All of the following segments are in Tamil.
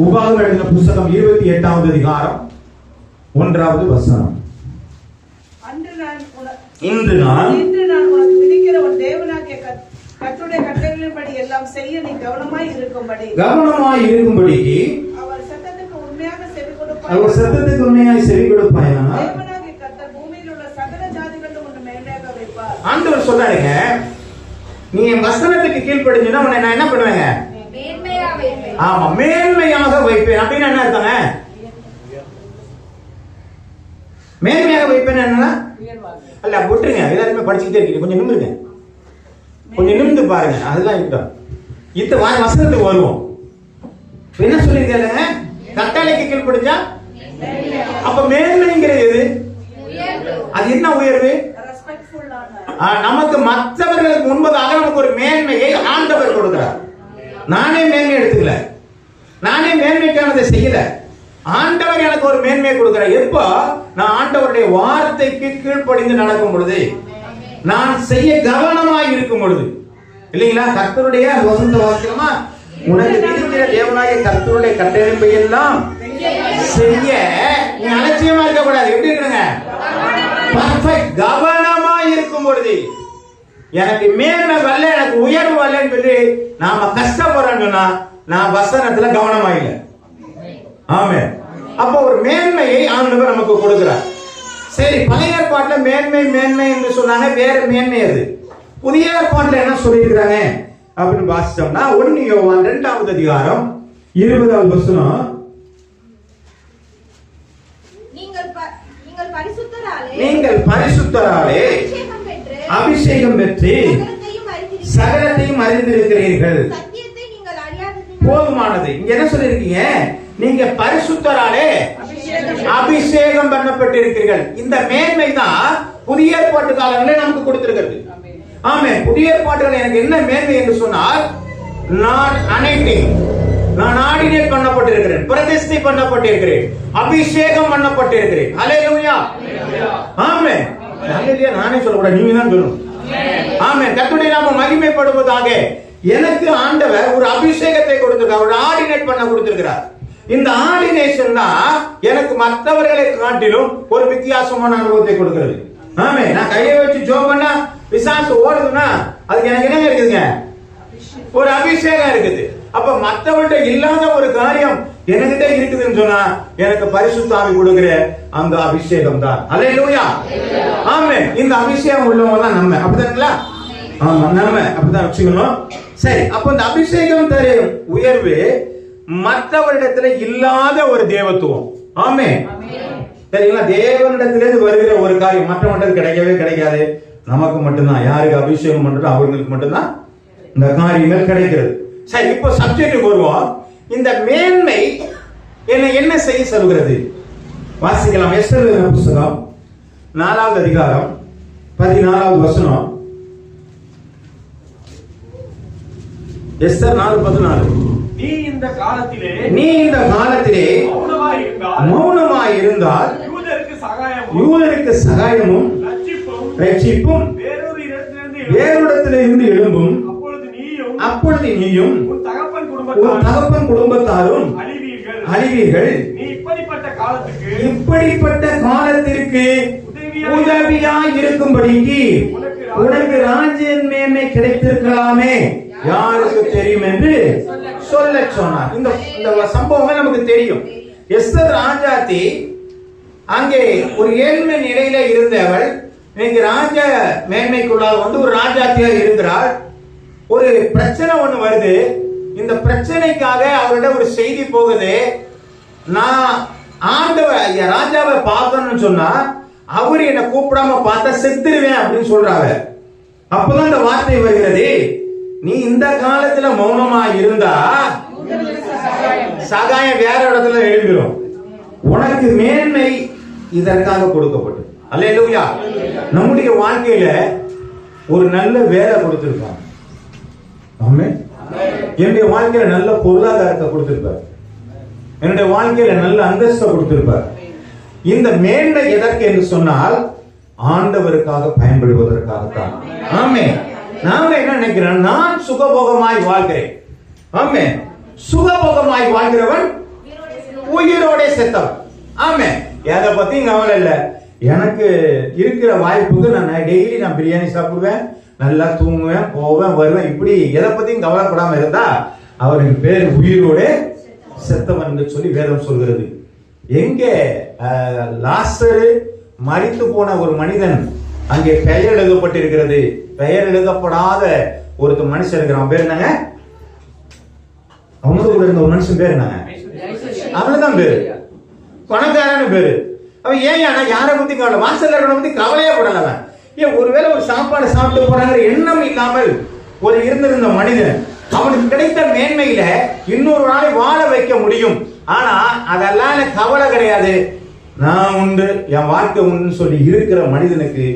உபாகமம் எழுதின புத்தகம் 28வது அதிகாரம் 1வது வசனம். இன்று நான் உனக்கு விதிக்கிற உன் தேவனாகிய கர்த்தருடைய கட்டளைகளின்படி எல்லாம் செய்ய நீ கவனமாய் இருக்கும்படி அவர் சத்தத்துக்கு உண்மையாய் செவி கொடுப்பாயானால் தேவனாகிய கர்த்தர் பூமியில் உள்ள சகல ஜாதிகளிலும் உன்னை மேன்மையாக வைப்பார். ஆண்டவர் சொல்றாருங்க, நீ என் வசனத்துக்கு கீழ்ப்படிஞ்சுன்னா உன்னை நான் என்ன பண்ணுவேங்க? ஆமா, மேன்மையாக வைப்பேன். அப்படின்னு என்ன அர்த்தங்க? மேன்மையாக வைப்பேன் என்னன்னா அல்ல, விட்டுருங்க. எல்லாருமே படிச்சுக்கிட்டே இருக்கீங்க, கொஞ்சம் நிமிருங்க, கொஞ்சம் நிமிர்ந்து பாருங்க. அதெல்லாம் இருக்கட்டும். இத்த வசனத்துக்கு வருவோம். என்ன சொல்லிருக்காங்க? கட்டளைக்கு கீழ்ப்படிஞ்சா அப்ப மேன்மைங்கிறது எது? அது என்ன உயர்வு? நமக்கு மற்றவர்களுக்கு முன்பதாக நமக்கு ஒரு மேன்மையை ஆண்டவர் கொடுக்கிறார். நானே மேன்மை எடுத்துக்கல, நானே மேன்மைக்கானதை செய்யல. ஆண்டவர் எனக்கு ஒரு மேன்மையை கொடுக்கிறார். எப்போ? நான் ஆண்டவருடைய வார்த்தைக்கு கீழ்ப்படிந்து நடக்கும் பொழுது, நான் செய்ய கவனமாய் இருக்கும் பொழுது, இல்லைங்களா? கர்த்தருடைய வசந்த வாக்கியமா உனக்கு விதிக்கிற தேவனாகிய கர்த்தருடைய கட்டளைப்படி எல்லாம் செய்ய நீ அலட்சியமா இருக்க கூடாது. எப்படி இருக்கணுங்க? பர்ஃபெக்ட், கவனமாய் இருக்கும் பொழுது. எனக்கு மேன்மை வரல, எனக்கு உயர்வு வரலன்னு சொல்லி நாம கஷ்டப்படுறோம்னு சொன்னா நான் வசனத்துல கவனமா இல்லை. ஆமென். அப்போ ஒரு மேன்மையை ஆண்டவர் நமக்கு கொடுக்கிறார். சரி, பழைய ஏற்பாட்டுல மேன்மை மேன்மை என்று சொன்னாங்க, வேற மேன்மை அது. புதிய ஏற்பாட்டுல என்ன சொல்லியிருக்கிறாங்க அப்படின்னு வாசிச்சோம்னா 1 யோவான் 2வது அதிகாரம் 20வது வசனம். நீங்கள் பரிசுத்தராலே அபிஷேகம் பெற்று சகலத்தையும் அறிந்திருக்கிறீர்கள், போதுமானது. இங்க என்ன சொல்லிருக்கீங்க? நீங்க பரிசுத்தராலே அபிஷேகம் பண்ணப்பட்டிருக்கிறீர்கள். இந்த மேன்மை தான் புதிய ஏற்பாட்டு காலங்களில் நமக்கு கொடுத்திருக்கிறது. ஆமென். புதிய ஏற்பாட்டுகள் எனக்கு என்ன மேன்மை என்று சொன்னால், நான் அனைத்தையும் நான் ஆர்டினேட் பண்ணப்பட்டிருக்கிறேன், பிரதிஷ்டை பண்ணப்பட்டிருக்கிறேன், அபிஷேகம் பண்ணப்பட்டிருக்கிறேன். ஹல்லேலூயா, ஆமென். ஹல்லேலூயா நானே சொல்லக்கூடாது, நீங்க தான் சொல்லணும். ஆமென். கர்த்தருடைய நாமம் மகிமைப்படுவதாக. எனக்கு ஆண்டவர் ஒரு அபிஷேகத்தை கொடுத்திருக்கிறார், ஒரு ஆர்டினேட் பண்ண கொடுத்திருக்கிறார். இந்த ஆர்டினேஷன் தான் எனக்கு மற்றவர்களை காட்டிலும் ஒரு வித்தியாசமான அனுபவத்தை கொடுக்கிறது. ஆமென். நான் கையை வச்சு ஜெபம் பண்ணா பிசாசு ஓடுதுன்னா அதுக்கு எனக்கு என்ன இருக்குதுங்க? ஒரு அபிஷேகம் இருக்குது. அப்ப மற்றவர்கிட்ட இல்லாத ஒரு காரியம் என்கிட்ட இருக்குதுன்னு சொன்னா எனக்கு பரிசுத்த ஆவி கொடுக்கிற அந்த அபிஷேகம் தான். ஹல்லேலூயா, ஆமென். இந்த அபிஷேகம் உள்ளவங்க தான் நம்ம, அப்படிதானுங்களா? ஆமா, நம்ம அப்படிதான் வச்சுக்கணும். சரி, அப்ப இந்த அபிஷேகம் தரும் உயர்வு மற்றவரிடத்துல இல்லாத ஒரு தேவத்துவம். ஆமென். சரிங்களா? தேவனிடத்திலிருந்து வருகிற ஒரு காரியம் மற்றவரிடத்தில் கிடைக்கவே கிடைக்காது. நமக்கு மட்டும்தான். யாருக்கு அபிஷேகம் பண்றதோ அவர்களுக்கு மட்டும்தான் இந்த காரியங்கள் கிடைக்கிறது. சரி, இப்போ சப்ஜெக்ட் வருவோம். இந்த மேன்மை என்ன செய்ய சொல்கிறது? வாசிக்கலாம். எஸ்தர் புத்தகம் 4வது அதிகாரம் 14வது வசனம். எஸ்தர் 4:14. நீ இந்த காலத்திலே மௌனமாய் இருந்தால் யூதருக்கு சகாயமும் ரட்சிப்பும் வேறொரிடத்திலிருந்து எழும்பும். அப்பொழுது நீயும் உன் தகப்பன் குடும்பத்தாரும் அழிவீர்கள். நீ இப்படிப்பட்ட காலத்திற்கு உதவியாய் இருக்கும்படிக்கு உனக்கு ராஜ்யம் மேன்மை கிடைத்திருக்கலாமே, யாருக்கு தெரியும் என்று சொல்ல சொன்னார். இந்த சம்பவங்கள் நமக்கு தெரியும். எஸ்தர் ராஜாத்தி அங்கே ஒரு ஏழ்மை நிலையில இருந்தவள் இன்னைக்கு ராஜ மேன்மைக்குள்ளாக வந்து ஒரு ராஜாத்தியா இருக்கிறாள். ஒரு பிரச்சனை ஒண்ணு வருது. இந்த பிரச்சனைக்காக அவர்கிட்ட ஒரு செய்தி போகுது. நான் ஆண்டவர் ராஜாவை பார்க்கணும்னு சொன்னா அவரு என்ன கூப்பிடாம பார்த்தா செத்துருவேன் அப்படின்னு சொல்றாங்க. அப்பதான் இந்த வார்த்தை வருகிறது, நீ இந்த காலத்துல மௌனமா இருந்தா சகாயம் வேற இடத்துல எழுதிடும். உனக்கு மேன்மை இதற்காக கொடுக்கப்பட்டது. அல்லேலூயா. நம்முடைய வாழ்க்கையில ஒரு நல்ல வேலை கொடுத்திருக்காங்க. ஆமென். என்னுடைய வாழ்க்கையில நல்ல பொருளாதாரத்தை கொடுத்திருப்பார், என்னுடைய வாழ்க்கையில நல்ல அந்தஸ்தை கொடுத்திருப்பார். இந்த மேன்மை எதற்கு என்று சொன்னால் ஆண்டவருக்காக பயன்படுவதற்காகத்தான். ஆமென். நாம என்ன நினைக்கிறோம்? நான் சுகபோகமாய் வாழ்கிறேன். ஆமென். சுகபோகமாய் வாழ்கிறவன் உயிரோட செத்தவன். ஆமே, எதை பத்தியும் கவலை இல்ல. எனக்கு இருக்கிற வாய்ப்புக்கு நான் டெய்லி நான் பிரியாணி சாப்பிடுவேன், நல்லா தூங்குவேன், போவேன், வருவேன். இப்படி எதை பத்தியும் கவலைப்படாம இருந்தா அவருக்கு பேர் உயிரோட செத்தவன் என்று சொல்லி வேதம் சொல்கிறது. எங்கே லாசரு மரித்து போன ஒரு மனிதன் அங்கே பெயர் எழுதப்பட்டிருக்கிறது. பெயர் எழுதப்படாத ஒரு மனுஷன் இருக்கிறான். பேர் என்னங்க? அவனோட கூட இருந்த ஒரு மனுஷன் பேர் என்னங்க? அவனதான் பேரு, பணக்காரன பேரு. அவன் ஏன் யாரை பத்தி கவலை, வாசல்ல பத்தி கவலையே படலவன். ஏன் ஒருவேளை ஒரு சாப்பாடு சாப்பிட்டு போறாங்கிற எண்ணம் இல்லாமல் ஒரு இருந்திருந்த மனிதன், அவனுக்கு கிடைத்த மேன்மையில இன்னொரு நாளை வாழ வைக்க முடியும். ஆனா அதெல்லாம் எனக்கு கவலை கிடையாது, நான் உண்டு, என் வாழ்க்கை உண்டு சொல்லி இருக்கிற மனிதனுக்கு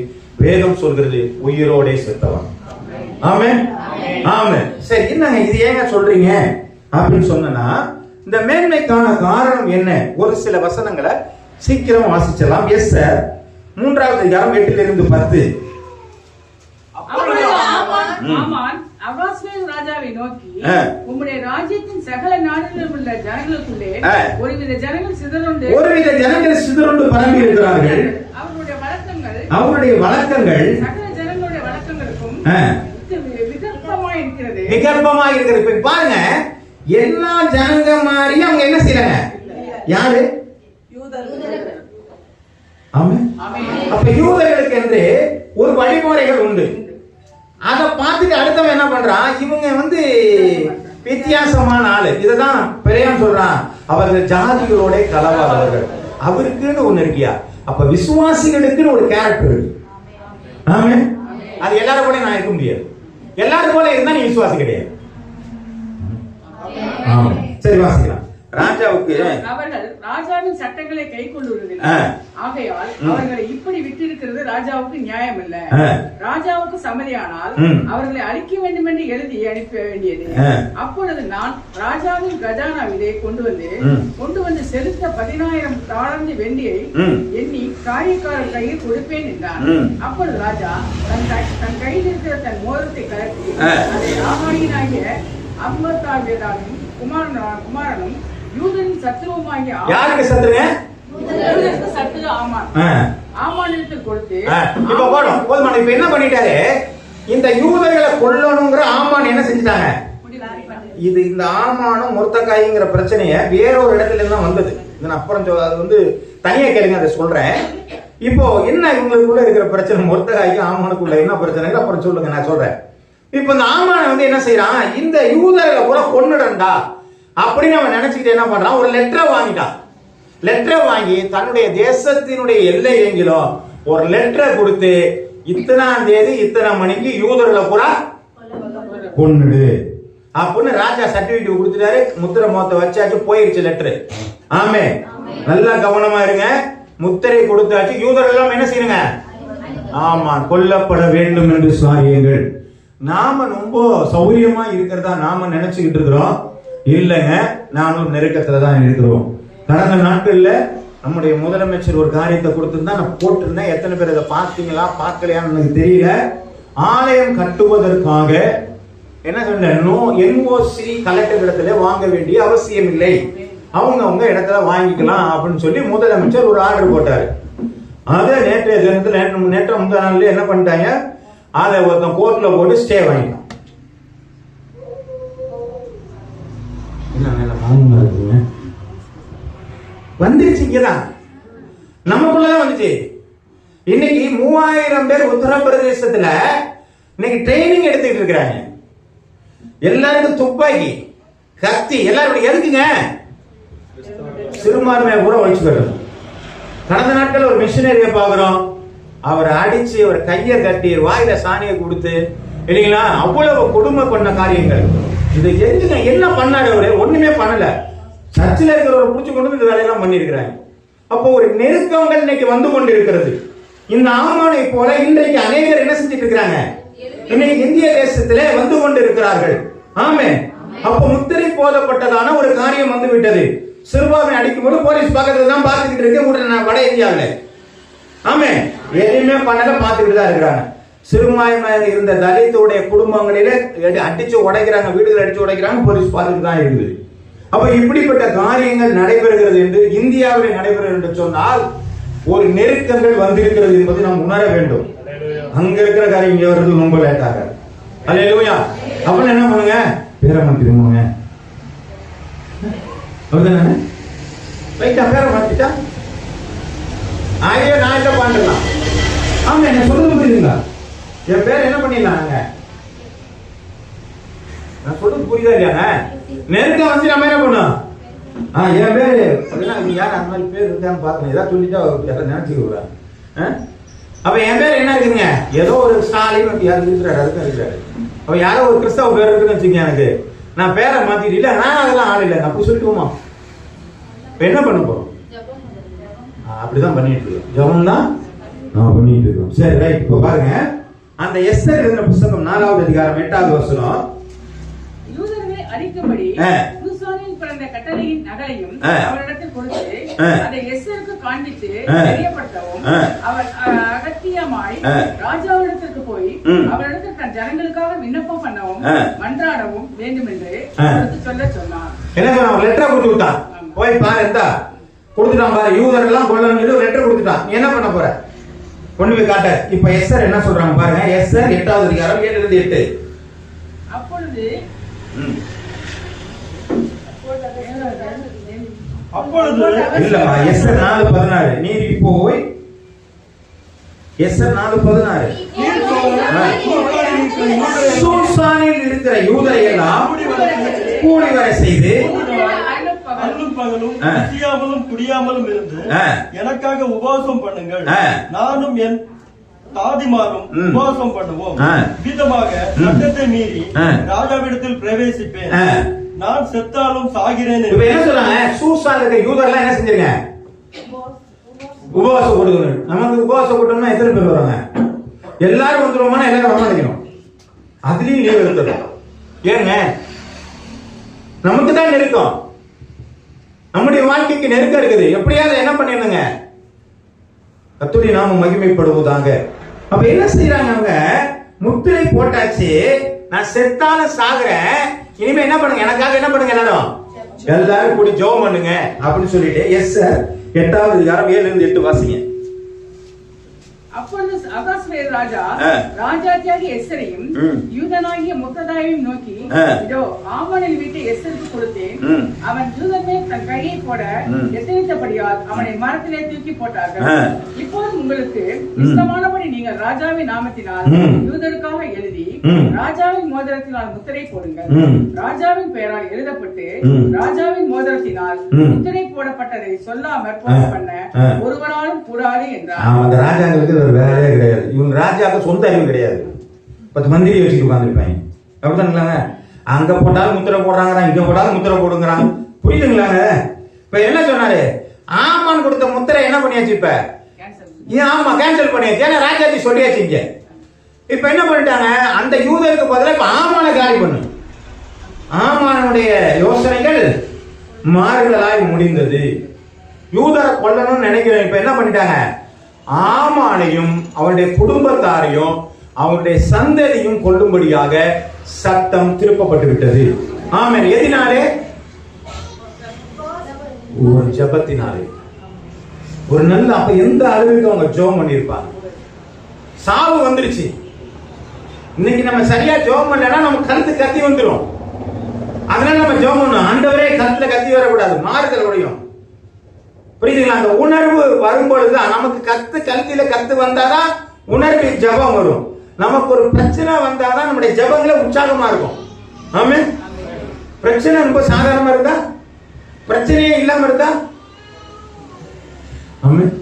வேதம் சொல்கிறது உயிரோட செத்தவன். ஆமென், ஆமென். சரி, என்னங்க இது ஏங்க சொல்றீங்க அப்படின்னு சொன்னா, இந்த மேன்மைக்கான காரணம் என்ன? ஒரு சில வசனங்களை சீக்கிரம் வாசிச்சலாம். எஸ் சார், 3வது அதிகாரம் 8-10. ராஜாவை நோக்கி, உம்முடைய ராஜ்யத்தின் சகல நாடுகளில் உள்ள ஜனங்களுக்குள்ளே ஒருவித ஜனங்கள் சிதறுண்டு பரம்பி இருக்கிறார்கள். அவருடைய வழக்கங்கள் சகல ஜனங்களுடைய வழக்கங்களுக்கும் விகற்பமாய் இருக்கிறது. பாருங்க, எல்லா ஜனங்க மாதிரி அவங்க என்ன செய்யறாங்க? யாரு? அப்ப யூதர்களுக்கு என்று ஒரு வழிமுறைகள் உண்டு. அதை பார்த்துட்டு அடுத்தவன் என்ன பண்றான்? இவங்க வித்தியாசமான ஆளு. இததான் பெரியான் சொல்றான், அவர்கள் ஜாதிகளோட கலவாதவர்கள். அவருக்குன்னு ஒண்ணு இருக்கியா? அப்ப விசுவாசிகளுக்குன்னு ஒரு கேரக்டர் இருக்கு. ஆமென். அது எல்லாரும் போல நான் இருக்க முடியாது. எல்லாரும் போல இருந்தா நீ விசுவாசி கிடையாது. சரி, வாசிக்கலாம். ராஜாவுக்கு அவர்கள் ராஜாவின் சட்டங்களை கை கொள்ளுவதில்லை. ஆகையால் அவர்களை இப்படி விட்டிருக்கிறது ராஜாவுக்கு நியாயம் இல்ல. ராஜாவுக்கு சம்மதியானால் அவர்களை அழிக்க வேண்டும் என்று எழுதி அனுப்ப வேண்டியது. அப்பொழுது நான் ராஜாவின் கஜானாவிலே கொண்டு வந்து செலுத்த 10,000 தாளந்து வெள்ளியை எண்ணி காரியக்காரர் கையில் கொடுப்பேன் என்றான். அப்பொழுது ராஜா தன் கையில் இருக்கிற தன் மோதிரத்தை கலட்டி அதை ஆகாயினாகிய அம்மாத்தாவியதானும் குமாரனும் யூதனின் சத்துருவுமாகிய யாருக்கு சத்துருங்க? சத்துரு ஆமானிடத்தில் கொடுத்து. இப்ப போடும் போதுமான. இப்ப என்ன பண்ணிட்டாரு? இந்த யூதர்களை கொல்லணுங்கிற ஆமான் என்ன செஞ்சுட்டாங்க? இது இந்த ஆமானும் மொர்தெகாய்ங்கிற பிரச்சனைய வேற ஒரு இடத்துல இருந்து தான் வந்தது. நான் அப்புறம் அது தனியா கேளுங்க, அதை சொல்றேன். இப்போ என்ன இவங்களுக்குள்ள இருக்கிற பிரச்சனை, மொர்தெகாய்க்கு ஆமானுக்குள்ள என்ன பிரச்சனை அப்புறம் சொல்லுங்க, நான் சொல்றேன். இப்ப இந்த ஆமான என்ன செய்யறான்? இந்த யூதர்களை கூட கொன்னுடண்டா அப்படின்னு அவன் நினைச்சுக்கிட்டு என்ன பண்றான்? ஒரு லெட்டரை வாங்கிட்டான். லெட்டரை வாங்கி தன்னுடைய தேசத்தினுடைய எல்லை எங்கிலும் ஒரு லெட்டரை கொடுத்து, இத்தனாம் தேதி இத்தனை மணிக்கு யூதர்களை பூரா கொன்னுடு அப்படின்னு ராஜா சர்டிபிகேட் கொடுத்துட்டாரு. முத்திரை மோத்த வச்சாச்சு, போயிருச்சு லெட்டரு. ஆமே, நல்லா கவனமா இருங்க. முத்திரை கொடுத்தாச்சு, யூதர்கள் எல்லாம் என்ன செய்யுங்க? ஆமா, கொல்லப்பட வேண்டும் என்று சாரியுங்கள். நாம ரொம்ப சௌரியமா இருக்கிறதா நாம நினைச்சுக்கிட்டு இருக்கிறோம். இல்லைங்க, நாமும் நெருக்கத்துல தான் இருக்கிறோம். கடந்த நாட்கள்ல நம்முடைய முதலமைச்சர் ஒரு காரியத்தை கொடுத்திருந்தா நான் போட்டிருந்தேன். எத்தனை பேர் அதை பார்த்தீங்களா பார்க்கலையான்னு எனக்கு தெரியல. ஆலயம் கட்டுவதற்காக என்ன சொன்ன, NOC கலெக்டர் இடத்துல வாங்க வேண்டிய அவசியம் இல்லை, அவங்க இடத்துல வாங்கிக்கலாம் அப்படின்னு சொல்லி முதலமைச்சர் ஒரு ஆர்டர் போட்டாரு. அதை நேற்றைய தினத்துல நேற்று முந்தா நாள்ல என்ன பண்ணிட்டாங்க? அதை ஒருத்தன் கோர்ட்ல போட்டு ஸ்டே வாங்கிட்டான். வந்துருச்சு, இங்கதான் நமக்குள்ளதான் வந்துச்சு. இன்னைக்கு 3000 பேர் உத்தரப்பிரதேசத்துல இன்னைக்கு ட்ரைனிங் எடுத்துக்கிட்டு இருக்கிறாங்க. எல்லாருக்கும் துப்பாக்கி, கத்தி, எல்லாரும் எதுக்குங்க? சிறுபான்மையை கூட ஒழிச்சுக்கணும். கடந்த நாட்கள் ஒரு மிஷினரியை பாக்குறோம், அவரை அடிச்சு அவர் கையை கட்டி வாயில சாணியை கொடுத்து இல்லைங்களா, அவ்வளவு கொடுமை பண்ண காரியங்கள். இது எதுங்க? என்ன பண்ணாரு அவரு? ஒண்ணுமே பண்ணல. சர்ச்சில் இருக்கிறவரை புடிச்சு கொண்டு இந்த வேலையெல்லாம் பண்ணி இருக்கிறாங்க. அப்போ ஒரு நெருக்கங்கள் இன்னைக்கு வந்து கொண்டு இருக்கிறது. இந்த ஆமானை போல இன்றைக்கு அநேகர் என்ன செஞ்சிட்டு இருக்கிறாங்க? இன்னைக்கு இந்திய தேசத்திலே வந்து கொண்டு இருக்கிறார்கள். ஆமே, அப்ப முத்திரை போதப்பட்டதான ஒரு காரியம் வந்து விட்டது. சிறுபான்மை அடிக்கும் போது போலீஸ் பக்கத்துல தான் பார்த்துக்கிட்டு இருக்க வட இந்தியாவில். ஆமே, எதுவுமே பண்ணல, பார்த்துக்கிட்டு தான் இருக்கிறாங்க. சிறுபான்மையாக இருந்த தலித்துடைய குடும்பங்களில அடிச்சு உடைக்கிறாங்க, வீடுகள் அடிச்சு உடைக்கிறாங்க, போலீஸ் பார்த்துட்டு தான் இருக்குது. அப்ப இப்படிப்பட்ட காரியங்கள் நடைபெறுகிறது என்று இந்தியாவில் நடைபெறுகிறது என்று சொன்னால் ஒரு நெருக்கங்கள் வந்திருக்கிறது என்பதை நாம் உணர வேண்டும். அங்க இருக்கிற காரியம் இங்க வர்றது ரொம்ப லேட்டாக. அல்லேலூயா. அப்ப என்ன பண்ணுங்க, பேரை மாத்திருவாங்க. அப்படிதானே? ரைட்டா, பேரை மாத்திட்டா ஆயே நான் என்ன பண்ணலாம். ஆமா, என்ன சொல்றது புரியுதுங்களா? என் பேர் என்ன பண்ணிடலாங்க? நான் சொல்றது புரியுதா இல்லையாங்க? நெருக்கம் வந்து நம்ம என்ன பண்ணோம், என் பேரு அப்படின்னா யார் அந்த மாதிரி பேர் இருக்கான்னு பாக்கணும். ஏதாவது சொல்லிட்டா யாரும் நினைச்சுக்கிறாங்க. அப்ப என் பேர் என்ன இருக்குங்க, ஏதோ ஒரு ஸ்டாலின் யாரும் இருக்கிறாரு, அதுக்கும் இருக்கிறாரு. அப்ப யாரோ ஒரு கிறிஸ்தவ பேர் இருக்குன்னு வச்சுக்கோங்க. எனக்கு நான் பேரை மாத்திட்டு இல்ல, நான் அதெல்லாம் ஆள் இல்லை, நான் சொல்லிட்டுமா இப்ப என்ன பண்ண போறோம்? அப்படிதான் பண்ணிட்டு இருக்கோம். ஜெபம் தான் நான் பண்ணிட்டு இருக்கோம். சரி, ரைட். இப்ப பாருங்க, அந்த எஸ்தர் எழுதின புத்தகம் 4வது அதிகாரம் 8வது வசனம். யூதர்களை அழிக்கும்படி சூசானில் பிறந்த கட்டளையின் நகலையும் அவரிடத்தில் கொடுத்து அதை எஸ்தருக்கு காண்பித்து தெரியப்படுத்தவும் அவர் அகத்தியமாய் ராஜாவிடத்திற்கு போய் அவரிடத்தில் தன் ஜனங்களுக்காக விண்ணப்பம் பண்ணவும் மன்றாடவும் வேண்டும் என்று அவருக்கு சொல்ல சொன்னார். என்ன சொன்ன? லெட்டர் கொடுத்து விட்டான். போய் பாரு, எந்த கொடுத்துட்டான் பாரு, யூதர் எல்லாம் கொல்லணும் சொல்லி லெட்டர் கொடுத்துட்டான். நீ என்ன பண்ண போற? கொண்டு போய் காட்ட. இப்ப எஸ்தர் என்ன சொல்றாங்க பாருங்க. எஸ்தர் 8வது அதிகாரம் 7-8. அப்பொழுது இல்லம்மா, எஸ்தர் 4:16. நீர் போய் எஸ்தர் 4:16. சூசானில் இருக்கிற யூதரை எல்லாம் கூடி வர செய்து அல்லும் பகலும் குடியாமலும் குடியாமலும் இருந்து எனக்காக உபவாசம் பண்ணுங்கள், நானும் என் தாதிமாரும் உபவாசம் பண்ணுவோம். விதமாக சட்டத்தை மீறி ராஜாவிடத்தில் பிரவேசிப்பேன், நான் செத்தாலும் சாகிறேன். என்ன சொல்றாங்க? சூசான் இருக்க யூதர்லாம் என்ன செஞ்சிருங்க? உபவாசம் கொடுக்கணும். நமக்கு உபவாசம் கொடுத்தோம்னா எத்தனை பேர் வராங்க? எல்லாரும் வந்துருவோம்னா எல்லாரும் வர மாட்டேங்கிறோம். அதுலயும் லீவ் எடுத்துடும். ஏங்க, நமக்கு தான் நெருக்கம், நம்முடைய வாழ்க்கைக்கு நெருக்கம் இருக்குது. எப்படியாவது என்ன பண்ணிருங்க, கர்த்தருடைய நாமம் மகிமைப்படுவதாக. அப்ப என்ன செய்யறாங்க அவங்க? முத்திரை போட்டாச்சு, நான் செத்தாலும் சாகுறேன், இனிமே என்ன பண்ணுங்க, எனக்காக என்ன பண்ணுங்க, எல்லாரும் கூடி ஜெபம் பண்ணுங்க அப்படின்னு சொல்லிட்டு எஸ்தர் 8வது அதிகாரம் 7-8 வாசிங்க. அப்பொழுது அகாஸ்வேரு ராஜா ராஜாத்தியாகிய எஸ்தரையும் யூதனாகிய முர்ததாயையும் நோக்கி, இதோ ஆமானின் வீட்டை எஸ்தருக்கு கொடுத்தேன், அவன் யூதன் மேல் தன் கையை போட எத்தனித்தபடியால் அவனை மரத்திலே தூக்கி போட்டார்கள். இப்போது உங்களுக்கு இஷ்டமானபடி நீங்கள் ராஜாவின் நாமத்தினால் யூதருக்காக எழுதி ராஜாவின் மோதிரத்தினால் முத்திரை போடுங்கள். ராஜாவின் பெயரால் எழுதப்பட்டு ராஜாவின் மோதிரத்தினால் முத்திரை போடப்பட்டதை சொல்லாமற் போட பண்ண ஒருவராலும் கூடாது என்றார். வேலையே கிடையாது. இவங்க ராஜாவுக்கு சொந்த அறிவு கிடையாது. 10 மந்திரி வச்சுட்டு உட்காந்துருப்பாங்க. அப்படித்தானுங்களாங்க? அங்க போட்டாலும் முத்திரை போடுறாங்க, இங்க போட்டாலும் முத்திரை போடுங்கிறாங்க. புரியுதுங்களாங்க? இப்ப என்ன சொன்னாரு? ஆமான் கொடுத்த முத்திரை என்ன பண்ணியாச்சு? இப்ப ஆமா கேன்சல் பண்ணியாச்சு. ஏன்னா ராஜாஜி சொல்லியாச்சு. இங்க இப்ப என்ன பண்ணிட்டாங்க? அந்த யூதருக்கு பதிலாக இப்ப ஆமான காலி பண்ணு. ஆமானுடைய யோசனைகள் மாறுதலாய் முடிந்தது. யூதரை கொல்லணும்னு நினைக்கிறேன். இப்ப என்ன பண்ணிட்டாங்க? ஆமானையும் அவருடைய குடும்பத்தாரையும் அவருடைய சந்ததியும் கொல்லும்படியாக சட்டம் திருப்பப்பட்டு விட்டது. ஆமென். எதினாலே? ஒரு ஜெபத்தினாலே. ஒரு நல்ல, அப்ப எந்த அளவுக்கு அவங்க ஜெபம் பண்ணிருப்பாங்க. சாவு வந்துருச்சு. இன்னைக்கு நம்ம சரியா ஜெபம் பண்ணலன்னா நம்ம கழுத்து கத்தி வந்துடும். அதனால நம்ம ஜெபம் பண்ணணும். ஆண்டவரே, கழுத்துல கத்தி வரக்கூடாது, மாறுதல் உடையும். புரியுதுங்களா? அந்த உணர்வு வரும்பொழுதுதான் நமக்கு கழுத்தில கத்து வந்தாதான் உணர்வு ஜபம் வரும். நமக்கு ஒரு பிரச்சனை வந்தாதான் நம்முடைய ஜபங்கள உற்சாகமா இருக்கும். ஆமென். பிரச்சனை ரொம்ப சாதாரணமா இருந்தா, பிரச்சனையே இல்லாம இருந்தா, ஆமென்.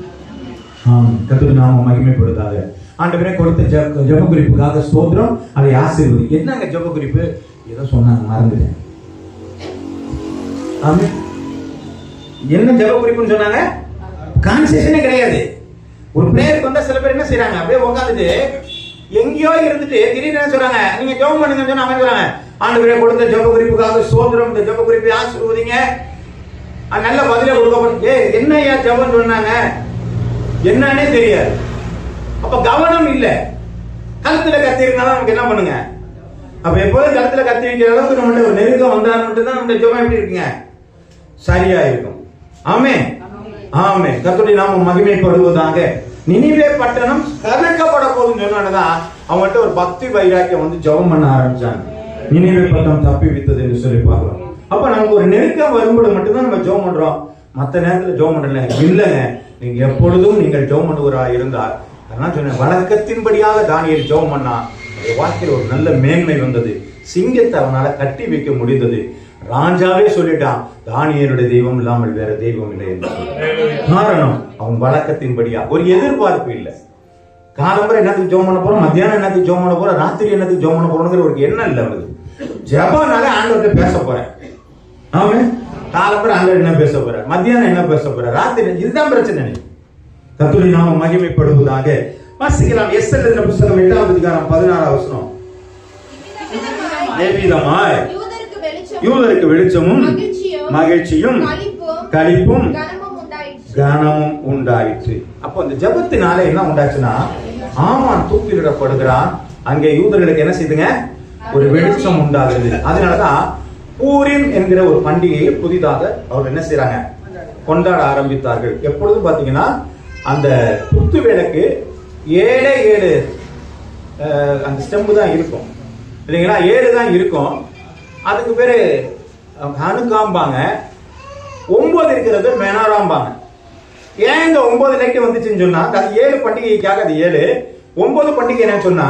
கர்த்தருடைய நாமம் மகிமைப்படுவதாக. ஆண்டவரே, கொடுத்த ஜெப குறிப்புக்காக ஸ்தோத்திரம். அதை ஆசீர்வதி. என்னங்க ஜெப குறிப்பு? ஏதோ சொன்னாங்க, மறந்துட்டேன். ஆமென். என்ன ஜெப குறிப்புன்னு சொன்னாங்க? கான்செஷனே கிடையாது. ஒரு பிரேயருக்கு வந்தா சில பேர் என்ன செய்யறாங்க? அப்படியே உட்காந்துட்டு எங்கேயோ இருந்துட்டு திடீர்னு என்ன சொல்றாங்க? நீங்க ஜெபம் பண்ணுங்கன்னு சொன்னா அவங்க சொல்றாங்க, ஆண்டவரே கொடுத்த ஜெப குறிப்புக்காக ஸ்தோத்திரம், இந்த ஜெப குறிப்பை ஆசீர்வதிங்க. நல்ல பதில கொடுக்க. என்ன ஜெபம் சொன்னாங்க என்னன்னே தெரியாது. அப்ப கவனம் இல்ல. கழுத்துல கத்தி இருந்தாலும் நமக்கு என்ன பண்ணுங்க? அப்ப எப்போதும் கழுத்துல கத்தி வைக்கிற அளவுக்கு நம்மகிட்ட ஒரு நெருக்கம் வந்தா மட்டும் தான் நம்முடைய ஜெபம் எப்படி இருக்குங்க? சரியா இருக்கும். ஆமென், ஆமென். கர்த்தருடைய நாமம் மகிமைப்படுவதாக. நினிவே பட்டணம் கலக்கப்பட போகுதுன்னு சொன்னதான் அவங்கள்ட்ட ஒரு பக்தி வைராக்கியம் வந்து ஜெபம் பண்ண ஆரம்பிச்சாங்க. நினிவே பட்டணம் தப்பி வித்தது என்று சொல்லி பார்க்கலாம். அப்ப நமக்கு ஒரு நெருக்கம் வரும்போது மட்டும்தான் நம்ம ஜெபம் பண்றோம். மற்ற நேரத்தில் ஜெபம் பண்ணல இல்லைங்க. நீங்க எப்பொழுதும் நீங்கள் ஜெபம் பண்ணுவராக இருந்தால், அதனால சொன்னேன், வழக்கத்தின்படியாக தானியேல் ஜெபம் பண்ணா வாழ்க்கையில் ஒரு நல்ல மேன்மை வந்தது. சிங்கத்தை அவனால கட்டி வைக்க முடிந்தது. ராஜாவே சொல்லிட்டான், தானியேலுடைய தெய்வம் இல்லாமல் வேற தெய்வம் இல்லை என்று. காரணம், அவன் வழக்கத்தின்படியா, ஒரு எதிர்பார்ப்பு இல்லை. காலம்பரம் என்னத்துக்கு ஜெபம் பண்ண போறோம், மத்தியானம் என்னத்துக்கு ஜெபம் பண்ண போறோம், ராத்திரி என்னத்துக்கு ஜெபம் பண்ண போறோங்கிற ஒரு எண்ணம் இல்லை அவனுக்கு. ஜெபம்னால ஆண்டவர்கிட்ட பேச போறேன். ஆமென். காலம்பரம் ஆண்டவர் என்ன பேச போற, மத்தியானம் என்ன பேச போற, ராத்திரி, இதுதான் பிரச்சனை. கர்த்தருடைய நாமம் மகிமைப்படுவதாக. வாசிக்கலாம். எஸ்தர் என்ற புத்தகம் 8ஆம் அதிகாரம் 16ஆம் வசனம். எவ்விதமாய் யூதருக்கு வெளிச்சமும் மகிழ்ச்சியும் களிப்பும் கனமும் உண்டாயிற்று. அப்போ அந்த ஜெபத்தினால என்ன உண்டாச்சுன்னா, ஆமான் தூக்கிலிடப்படுகிறான். அங்கே யூதர்களுக்கு என்ன செய்துங்க, ஒரு வெளிச்சம் உண்டாகுது. அதனாலதான் பூரிம் என்கிற ஒரு பண்டிகையை புதிதாக அவர் என்ன செய்யறாங்க, கொண்டாட ஆரம்பித்தார்கள். எப்பொழுதும் பாத்தீங்கன்னா அந்த குத்து விளக்கு 7 அந்த ஸ்டெம்பு தான் இருக்கும் இல்லைங்களா, 7 தான் இருக்கும். அதுக்கு பேரு ஹனுக்காம்பாங்க. 9 இருக்கிறது மெனாராம்பாங்க. ஏன் இந்த 9 லைட் வந்துச்சுன்னு சொன்னா, அது 7 பண்டிகைக்காக அது 7. 9 பண்டிகை என்னன்னு சொன்னா,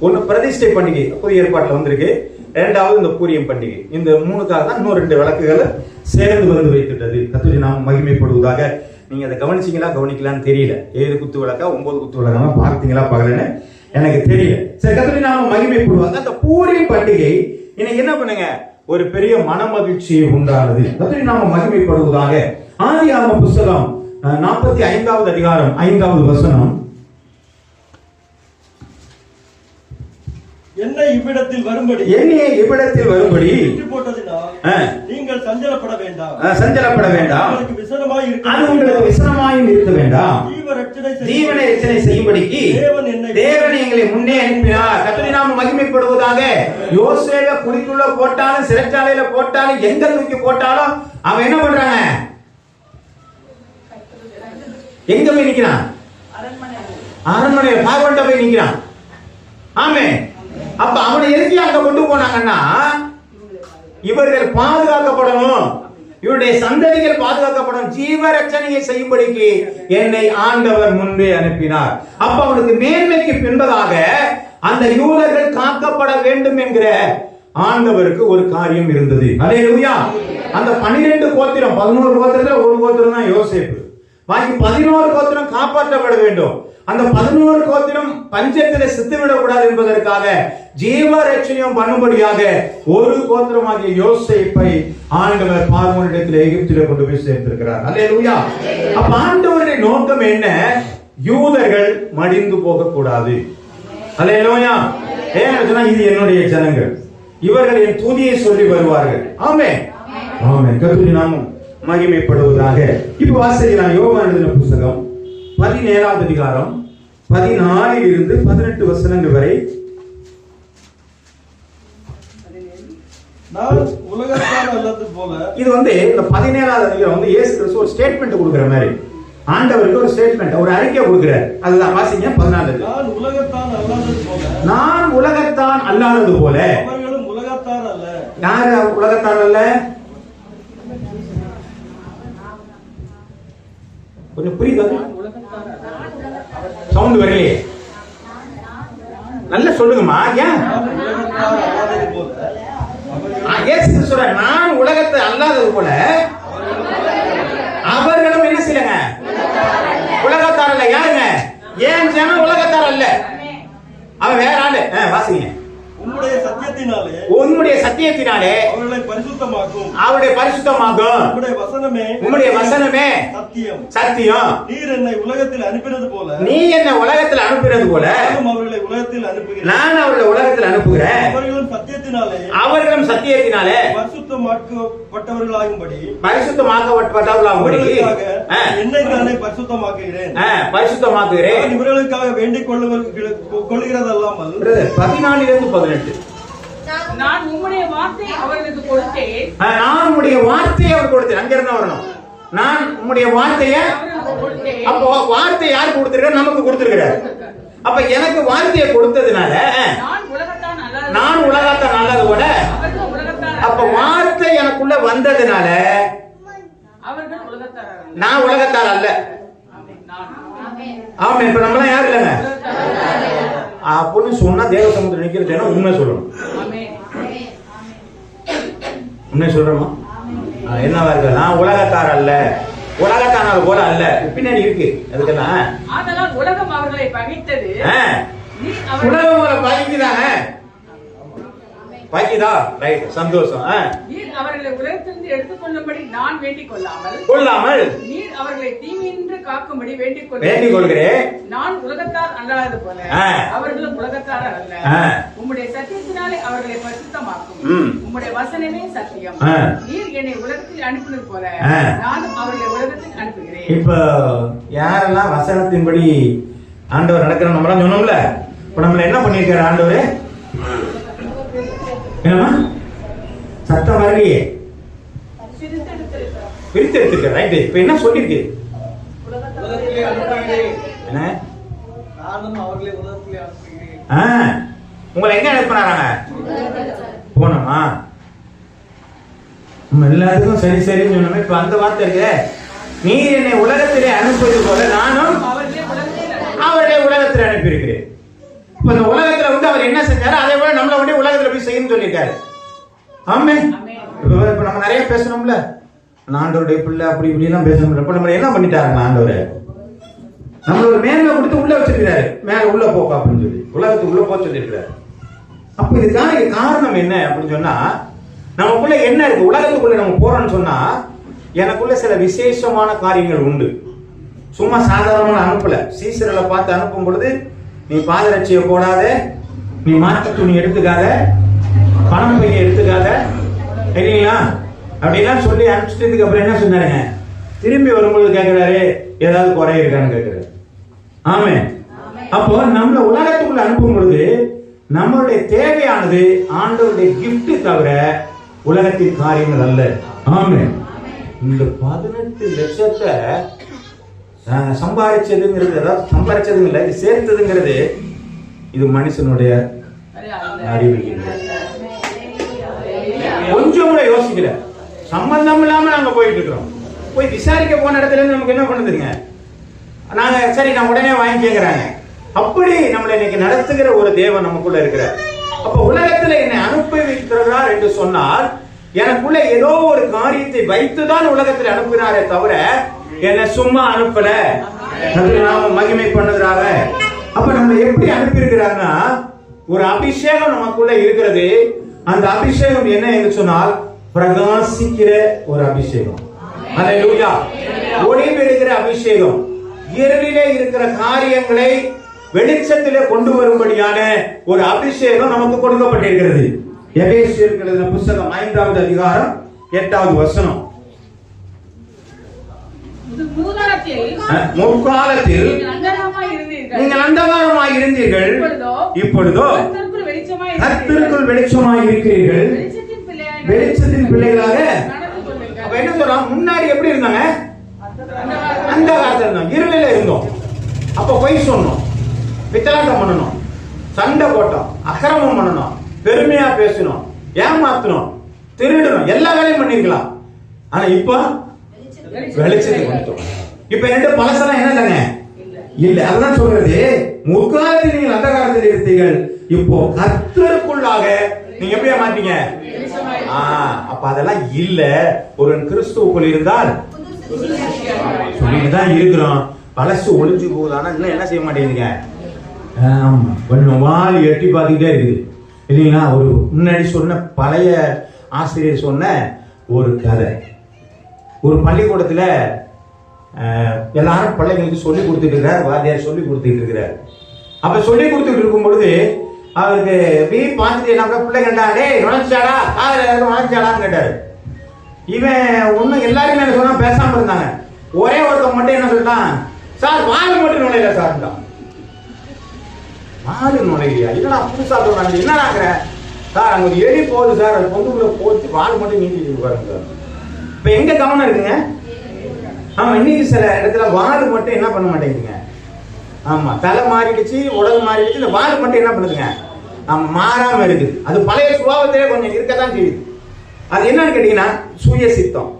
ஒன்னு பிரதிஷ்டை பண்டிகை புதிய ஏற்பாட்டில் வந்திருக்கு, 2வது இந்த பூரியம் பண்டிகை. இந்த 3க்காக தான் இன்னும் 2 விளக்குகள் சேர்ந்து வந்து வைத்துட்டது. கர்த்தருடைய நாமம் மகிமைப்படுவதாக. நீங்க அதை கவனிச்சீங்களா கவனிக்கலான்னு தெரியல. 7 குத்து விளக்கா 9 குத்து விளக்கா பார்த்தீங்களா பார்க்கலன்னு எனக்கு தெரியல. சரி, கர்த்தருடைய நாமம் மகிமைப்படுவாங்க. அந்த பூரியம் பண்டிகை இன்னைக்கு என்ன பண்ணுங்க, ஒரு பெரிய மன மகிழ்ச்சியை உண்டானது. கர்த்தருடைய நாமம் மகிமைப்படுவதாக. ஆதியாகம புத்தகம் 45வது அதிகாரம் 5வது வசனம். என்னை இவ்விடத்தில் வரும்படி நீங்கள் சஞ்சலப்பட வேண்டாம். அது உங்களுக்கு விசனமாயும் இருக்க வேண்டாம். ஜீவனை ரட்சனை செய்யும்படிக்கு தேவன் எங்களை முன்னே அனுப்பினார். கர்த்தருடைய நாமம் மகிமைப்படுவதாக. யோசேப்பை குழிக்குள்ள போட்டாலும், சிறைச்சாலையில போட்டாலும், எங்க தூக்கி போட்டாலும் அவன் என்ன பண்றாங்க, எங்க போய் நிக்கிறான், அரண்மனையில பார்வண்ட போய் நிக்கிறான். ஆமே. அப்ப அவனை எதுக்கு அங்க கொண்டு போனாங்கன்னா, இவர்கள் பாதுகாக்கப்படணும், இவருடைய சந்ததிகள் பாதுகாக்கப்படும், ஜீவ ரட்சணையை செய்யும்படிக்கு என்னை ஆண்டவர் முன்பே அனுப்பினார். அப்ப அவனுக்கு மேன்மைக்கு பின்பதாக அந்த யூதர்கள் காக்கப்பட வேண்டும் என்கிற ஆண்டவருக்கு ஒரு காரியம் இருந்தது. அல்லேலூயா. அந்த 12 கோத்திரம், 11 கோத்திரத்துல ஒரு கோத்திரம் தான் யோசேப்பு. பாக்கி 11 கோத்திரம் காப்பாற்றப்பட வேண்டும். அந்த 11 கோத்திரம் பஞ்சத்திலே செத்துவிடக் கூடாது என்பதற்காக ஜீவ ரட்சணியம் பண்ணும்படியாக ஒரு கோத்திரமாகிய யோசேப்பை ஆண்டவர் பார்வோனிடத்தில் எகிப்திலே கொண்டு போய் சேர்த்திருக்கிறார். அல்லேலூயா. அப்ப ஆண்டவருடைய நோக்கம் என்ன, யூதர்கள் மடிந்து போக கூடாது. அல்லேலூயா. ஏன்னு சொன்னா, இது என்னுடைய ஜனங்கள், இவர்கள் என் துதியை சொல்லி வருவார்கள். ஆமென், ஆமென். கர்த்தருடைய நாமம் மகிமைப்படுவதாக. இப்ப வாசிக்கலாம். யோவான் எழுதின புத்தகம் 17வது அதிகாரம் 14 இருந்து 18 வசனங்கள் வரை. நான் உலகத்தார் அல்லது போல. இது வந்து இந்த 17வது அதிகாரம் வந்து இயேசு கிறிஸ்து ஒரு ஸ்டேட்மெண்ட் கொடுக்கிற மாதிரி, ஆண்டவருக்கு ஒரு ஸ்டேட்மெண்ட், ஒரு அறிக்கை கொடுக்கிறார். அதுதான் வாசிங்க 14. நான் உலகத்தான் அல்லாதது போல. நான் உலகத்தான் அல்லாதது போல. அவர்களும் உலகத்தார் அல்ல. யார் உலகத்தார் அல்ல? கொஞ்சம் புரியுதா? சவுண்ட் வரலையே, நல்ல சொல்லுங்கம்மா. ஏன் நான் உலகத்தை அல்லாதது போல அவர்களும் என்ன செய்யலங்க, உலகத்தார் அல்ல. யாருங்க? ஏன் ஜனம் உலகத்தார் அல்ல, அவன் வேற ஆளு. வாசிங்க. உம்முடைய சத்தியத்தினாலே அவர்களை பரிசுத்தமாக்கும். அவருடைய பரிசுத்தமாகும். உம்முடைய வசனமே சத்தியம். நீர் என்னை உலகத்தில் அனுப்பினது போல, நீ என்னை உலகத்தில் அனுப்பினது போல அவர்களை உலகத்தில் அனுப்புகிறேன். நான் அவர்களை உலகத்தில் அனுப்புகிறேன். அவர்களும் சத்தியத்தினாலே பரிசுத்தமாக்கப்பட்டவர்களாகும்படி என்னை தானே பரிசுத்தமாக்குகிறேன். பரிசுத்தமாக்குகிறேன். இவர்களுக்காக வேண்டிக் கொள்ளுகிறதல்லாமல். 14 18 நான் உம்முடைய வார்த்தை அவர்களுக்கு கொடுத்தேன். நான் உம்முடைய வார்த்தையை அவர் கொடுத்தேன். அங்க இருந்தா வரணும். நான் உம்முடைய வார்த்தையை, அப்போ வார்த்தை யார் கொடுத்திருக்காரு? நமக்கு கொடுத்திருக்கிறார். அப்ப எனக்கு வார்த்தையை கொடுத்ததுனால நான் உலகத்தான் நல்லது கூட, அப்ப வார்த்தை எனக்குள்ள வந்ததுனால நான் உலகத்தார் அல்ல. ஆமா, இப்ப நம்மளாம் யாரு இல்லைங்க அப்படின்னு சொன்னா தேவ சமுத்திரம் நிக்கிறது உண்மை சொல்லணும். உண்மை சொல்றோமா? என்னவா இருக்கு? நான் உலகத்தார் அல்ல, உலகத்தானது போல அல்ல. பின்னாடி இருக்கு அதுக்கெல்லாம். உலகம் அவர்களை பகைத்தது. உலகம் அவரை பகைக்குதானே? பகைக்குதா? ரைட், சந்தோஷம். நீர் அவர்களை உலகத்திலிருந்து எடுத்துக்கொள்ளும்படி நான் வேண்டிக் கொள்ளாமல் நீர் அவர்களை தீமையின்றி காக்கும்படி வேண்டிக் கொள்கிறேன். நான் உலகத்தார் அல்லாதது போல அவர்களும் உலகத்தார் அல்ல. உம்முடைய சத்தியத்தினாலே அவர்களை பரிசுத்தமாக்கும். உம்முடைய வசனமே சத்தியம். நீர் என்னை உலகத்தில் அனுப்பினது போல நானும் அவர்களை உலகத்தில் அனுப்புகிறேன். இப்ப யாரெல்லாம் வசனத்தின்படி ஆண்டவர் நடக்கிற நம்மளாம் சொன்னோம்ல, இப்ப நம்மள என்ன பண்ணிருக்காரு ஆண்டவர்? என்னமா சத்தம் வரலையே, பிரித்து எடுத்துக்க. ரைட், இப்ப என்ன சொல்லிருக்கு? என்ன உங்களை எங்க அனுப்பினாராங்க? போனோமா? நம்ம எல்லாத்துக்கும் சரி சரின்னு சொன்னோம். இப்ப அந்த வார்த்தை இருக்கு, நீர் என்னை உலகத்திலே அனுப்புவது போல நானும் அவர்களை உலகத்தில் அனுப்பியிருக்கிறேன். இப்ப இந்த உலகத்துல வந்து அவர் என்ன செஞ்சாரு அதே போல நம்மள வந்து உலகத்துல போய் செய்யணும்னு சொல்லியிருக்காரு. ஆமே. இப்ப நம்ம நிறைய பேசணும்ல, ஆண்டவருடைய பிள்ளை அப்படி இப்படி எல்லாம் பேசணும். இப்ப நம்ம என்ன பண்ணிட்டாருங்க ஆண்டவர்? நம்மள ஒரு மேல கொடுத்து உள்ள வச்சிருக்கிறாரு. மேல உள்ள போப்பா அப்படின்னு சொல்லி உலகத்துக்கு உள்ள போக சொல்லியிருக்கிறாரு. அப்ப இதுக்கான காரணம் என்ன அப்படின்னு சொன்னா, நமக்குள்ள என்ன இருக்கு? உலகத்துக்குள்ள நம்ம போறோம்னு சொன்னா எனக்குள்ள சில விசேஷமான காரியங்கள் உண்டு. சும்மா சாதாரணமான அனுப்பல. சீசர்களை பார்த்து அனுப்பும் பொழுது, நீ பாதரட்சியை போடாத, நீ மாற்று துணி எடுத்துக்காத, பணம் பையை எடுத்துக்காத, இல்லைங்களா அப்படிலாம் சொல்லி அனுப்பிச்சிட்டதுக்கு அப்புறம் என்ன சொன்னாருங்க? திரும்பி வரும்போது கேட்கிறாரு, ஏதாவது குறை இருக்கான்னு கேட்கிறாரு. ஆமே. அப்போ நம்மள உலகத்துக்குள்ள அனுப்பும் பொழுது நம்மளுடைய தேவையானது ஆண்டவருடைய கிஃப்ட் தவிர உலகத்தின் காரியங்கள் அல்ல. ஆமே. இந்த 18 லட்சத்தை சம்பாதிச்சதுங்கிறது, அதாவது சம்பாதிச்சதும் இல்லை, இது சேர்த்ததுங்கிறது இது மனுஷனுடைய அறிவு. கொஞ்சம் கூட யோசிக்கல, சம்பந்தம் இல்லாம நாங்க போயிட்டு இருக்கிறோம். போய் விசாரிக்க போன இடத்துல இருந்து நமக்கு என்ன பண்ணுதுங்க? நாங்க சரி நான் உடனே வாங்கி கேட்கிறாங்க. அப்படி நம்மளை இன்னைக்கு நடத்துகிற ஒரு தேவன் நமக்குள்ள இருக்கிறார். அப்ப உலகத்துல என்னை அனுப்பி வைக்கிறார் என்று சொன்னால் எனக்குள்ள ஏதோ ஒரு காரியத்தை வைத்துதான் உலகத்தில் அனுப்பினாரே தவிர என்ன சும்மா அனுப்பல. நாம மகிமை பண்ணுகிறாங்க. அப்ப நம்ம எப்படி அனுப்பி இருக்கிறாங்கன்னா, ஒரு அபிஷேகம் நமக்குள்ள இருக்கிறது. அந்த அபிஷேகம் என்ன என்று சொன்னால் பிரகாசிக்கிற ஒரு அபிஷேகம். அல்லேலூயா. ஒளிவிடுகிற அபிஷேகம். இருளிலே இருக்கிற காரியங்களை வெளிச்சத்திலே கொண்டு வரும்படியான ஒரு அபிஷேகம் நமக்கு கொடுக்கப்பட்டிருக்கிறது. எபேசியருக்கு எழுதின புத்தகம் 5வது அதிகாரம் 8வது வசனம். முற்காலத்தில் நீங்கள் அந்தகாரமாய் இருந்தீர்கள், இப்பொழுதோ கர்த்தருக்குள் வெளிச்சமாய் இருக்கிறீர்கள். வெளிச்சத்தின் பிள்ளைகளாக. அப்ப என்ன சொல்றோம்? முன்னாடி எப்படி இருந்தாங்க? அந்தகாரத்தில் இருந்தோம், இருளில இருந்தோம். அப்ப பொய் சொன்னோம், பித்தலாட்டம் பண்ணணும், சண்டை போட்டோம், அக்கிரமம் பண்ணணும், பெருமையா பேசணும், ஏமாத்தணும், திருடணும், எல்லா வேலையும் பண்ணிருக்கலாம். ஆனா இப்ப வெளிச்சத்துக்கு வந்துட்டோம். இப்ப ரெண்டு பழசெல்லாம் என்ன இல்லைங்க? இல்ல. அதுதான் சொல்றது, முற்காலத்தில் நீங்கள் அந்த காலத்தில் இருந்தீர்கள், இப்போ கர்த்தருக்குள்ளாக நீங்க எப்படியா மாட்டீங்க? அப்ப அதெல்லாம் இல்ல. ஒரு கிறிஸ்துவுக்குள் இருந்தால் சொல்லிட்டுதான் இருக்கிறோம். பழசு ஒளிஞ்சு போகுதானா இன்னும் என்ன செய்ய மாட்டேங்குதுங்க? கொஞ்சம் வாலி எட்டி பார்த்துக்கிட்டே இருக்குது இல்லைங்களா? ஒரு முன்னாடி சொன்ன பழைய ஆசிரியர் சொன்ன ஒரு கதை. ஒரு பள்ளிக்கூடத்துல எல்லாரும் பிள்ளைங்களுக்கு சொல்லி கொடுத்துட்டு இருக்கிறார், வாத்தியார் சொல்லி கொடுத்துட்டு இருக்கிறார். அப்ப சொல்லி கொடுத்துட்டு இருக்கும் பொழுது அவருக்கு எப்படி பார்த்துட்டு என்ன பிள்ளைங்கடா, டேய் நுழைச்சாடா, காதல நுழைச்சாடான்னு கேட்டாரு. இவன் ஒன்னும் எல்லாருமே என்ன சொன்னா பேசாம இருந்தாங்க. ஒரே ஒருத்தன் மட்டும் என்ன சொல்லிட்டான், சார் வாலு மட்டும் நுழையில சார். வாலு நுழையிலையா? இல்லடா புதுசா சொல்றாங்க, என்னடாங்கிற சார் அங்க ஒரு எலி போகுது சார், அது பொந்துக்குள்ள போச்சு வால் மட்டும் நீட்டிட்டு பாருங்க சார். இப்ப எங்க கவனம் இருக்குங்க? ஆமா, இன்னைக்கு சில இடத்துல வால் மட்டும் என்ன பண்ண மாட்டேங்குதுங்க. ஆமா, தலை மாறிடுச்சு, உடல் மாறிடுச்சு, இந்த வால் மட்டும் என்ன பண்ணுதுங்க, மாறாம இருக்குது. அது பழைய சுபாவத்திலே கொஞ்சம் இருக்கதான் செய்யுது. அது என்னன்னு கேட்டீங்கன்னா சுய சித்தம்.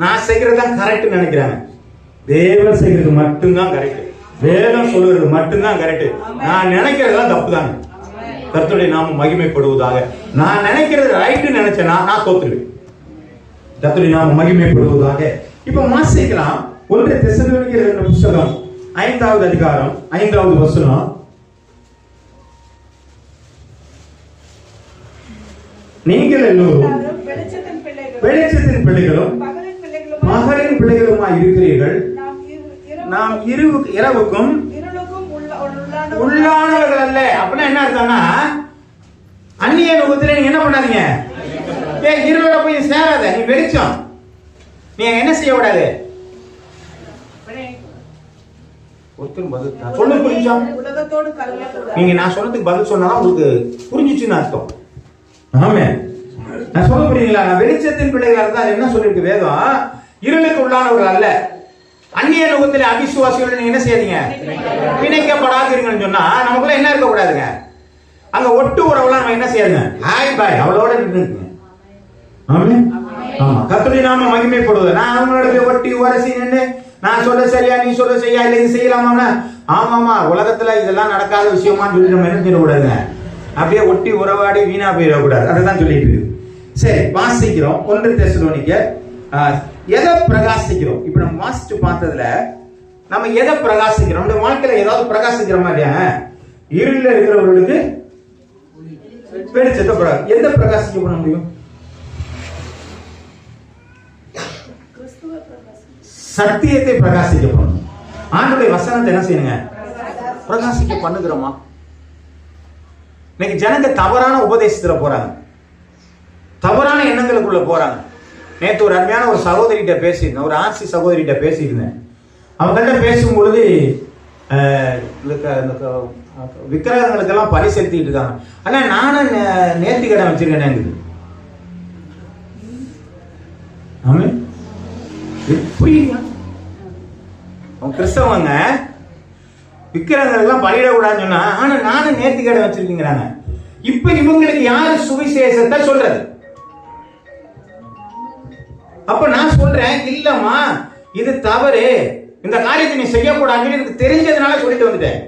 நான் செய்யறதுதான் கரெக்ட் நினைக்கிறாங்க. தேவன் செய்யறது மட்டும்தான் கரெக்ட், வேதம் சொல்றது மட்டும்தான் கரெக்ட், நான் நினைக்கிறதுலாம் தப்பு தாங்க. கர்த்தருடைய நாமம் மகிமைப்படுவதாக. நான் நினைக்கிறது ரைட் நினைச்சேன்னா நான் தோத்துருவேன். கர்த்தருடைய நாமம் மகிமைப்படுவதாக. இப்ப வாசிக்கலாம் 1 தெசலோனிக்கேயர் புத்தகம் 5வது அதிகாரம் 5வது வசனம். நீங்கள் எல்லோரும் வெளிச்சத்தின் பிள்ளைகளும் மகளின் பிள்ளைகளுமாய் இருக்கிறீர்கள். நாம் இரவுக்கும் உள்ளானவர்கள் அல்ல. அப்படின்னா என்ன அர்த்தம்னா, அந்நிய நுகத்துல நீங்க என்ன பண்ணாதீங்க, இருளோட போய் சேராத. நீ வெளிச்சம், நீ என்ன செய்ய விடாது. சொல்லு புரிஞ்சா? நீங்க நான் சொன்னதுக்கு பதில் சொன்னாதான் உங்களுக்கு புரிஞ்சிச்சுன்னு அர்த்தம். ஆமே, நான் சொல்ல புரியுங்களா? வெளிச்சத்தின் பிள்ளைகளா இருந்தா என்ன சொல்லிருக்கு வேதம்? இருளுக்கு உள்ளானவர்கள் அல்ல. அந்நிய நுகத்திலே அவிசுவாசியோட நீங்க என்ன செய்யாதீங்க, பிணைக்கப்படாதீங்கன்னு சொன்னா நமக்குள்ள என்ன இருக்க கூடாதுங்க, அங்க ஒட்டு உறவுலாம் நம்ம என்ன செய்யாதுங்க, ஹாய் பாய் அவளோட நின்றுங்க. ஆமா, கர்த்தருடைய நாமம் மகிமைப்படுவது. நான் அவங்களோட ஒட்டி உரசி நின்று நான் சொல்ல சரியா நீ சொல்ல சரியா இல்லை இது செய்யலாமா? ஆமாமா, உலகத்துல இதெல்லாம் நடக்காத விஷயமா சொல்லி நம்ம என்ன செய்யக்கூடாதுங்க, அப்படியே ஒட்டி உறவாடி வீணா போயிடக்கூடாது. அதான் சொல்லிட்டு இருக்கு. சரி, வாசிக்கிறோம் 1 தெசலோனிக்கேயர். எதை பிரகாசிக்கிறோம்? இப்ப நம்ம வாசிச்சு பார்த்ததுல நம்ம எதை பிரகாசிக்கிறோம்? நம்ம வாழ்க்கையில ஏதாவது பிரகாசிக்கிற மாதிரியா? இருள இருக்கிறவர்களுக்கு வெளிச்சத்தை எந்த பிரகாசிக்க பண்ண முடியும்? சத்தியத்தை பிரகாசிக்க பண்ணணும். ஆண்டுடைய வசனத்தை என்ன செய்யணுங்க, பிரகாசிக்க பண்ணுகிறோமா? இன்னைக்கு ஜனங்க தவறான உபதேசத்துல போறாங்க, தவறான எண்ணங்களுக்குள்ள போறாங்க. நேற்று ஒரு அருமையான ஒரு சகோதரிகிட்ட பேசியிருந்தேன், ஒரு ஆர்சி சகோதரிகிட்ட பேசியிருந்தேன். அவங்கள்ட்ட பேசும்பொழுது விக்கிரகங்களுக்கெல்லாம் பலி செலுத்திட்டு இருக்காங்க. ஆனா நானும் நேர்த்தி கடை வச்சிருக்கேன். ஆமே, அவங்க கிறிஸ்தவங்க விக்கிரகங்களுக்கெல்லாம் பலியிடக்கூடாதுன்னு சொன்னா, ஆனா நானும் நேர்த்தி கடை வச்சிருக்கீங்கிறாங்க. இப்ப இவங்களுக்கு யாரு சுவிசேஷத்தை சொல்றது? அப்ப நான் சொல்றேன், இல்லம்மா இது தவறு, இந்த காரியத்தை நீ செய்யக்கூடாதுன்னு எனக்கு தெரிஞ்சதுனால சொல்லிட்டு வந்துட்டேன்.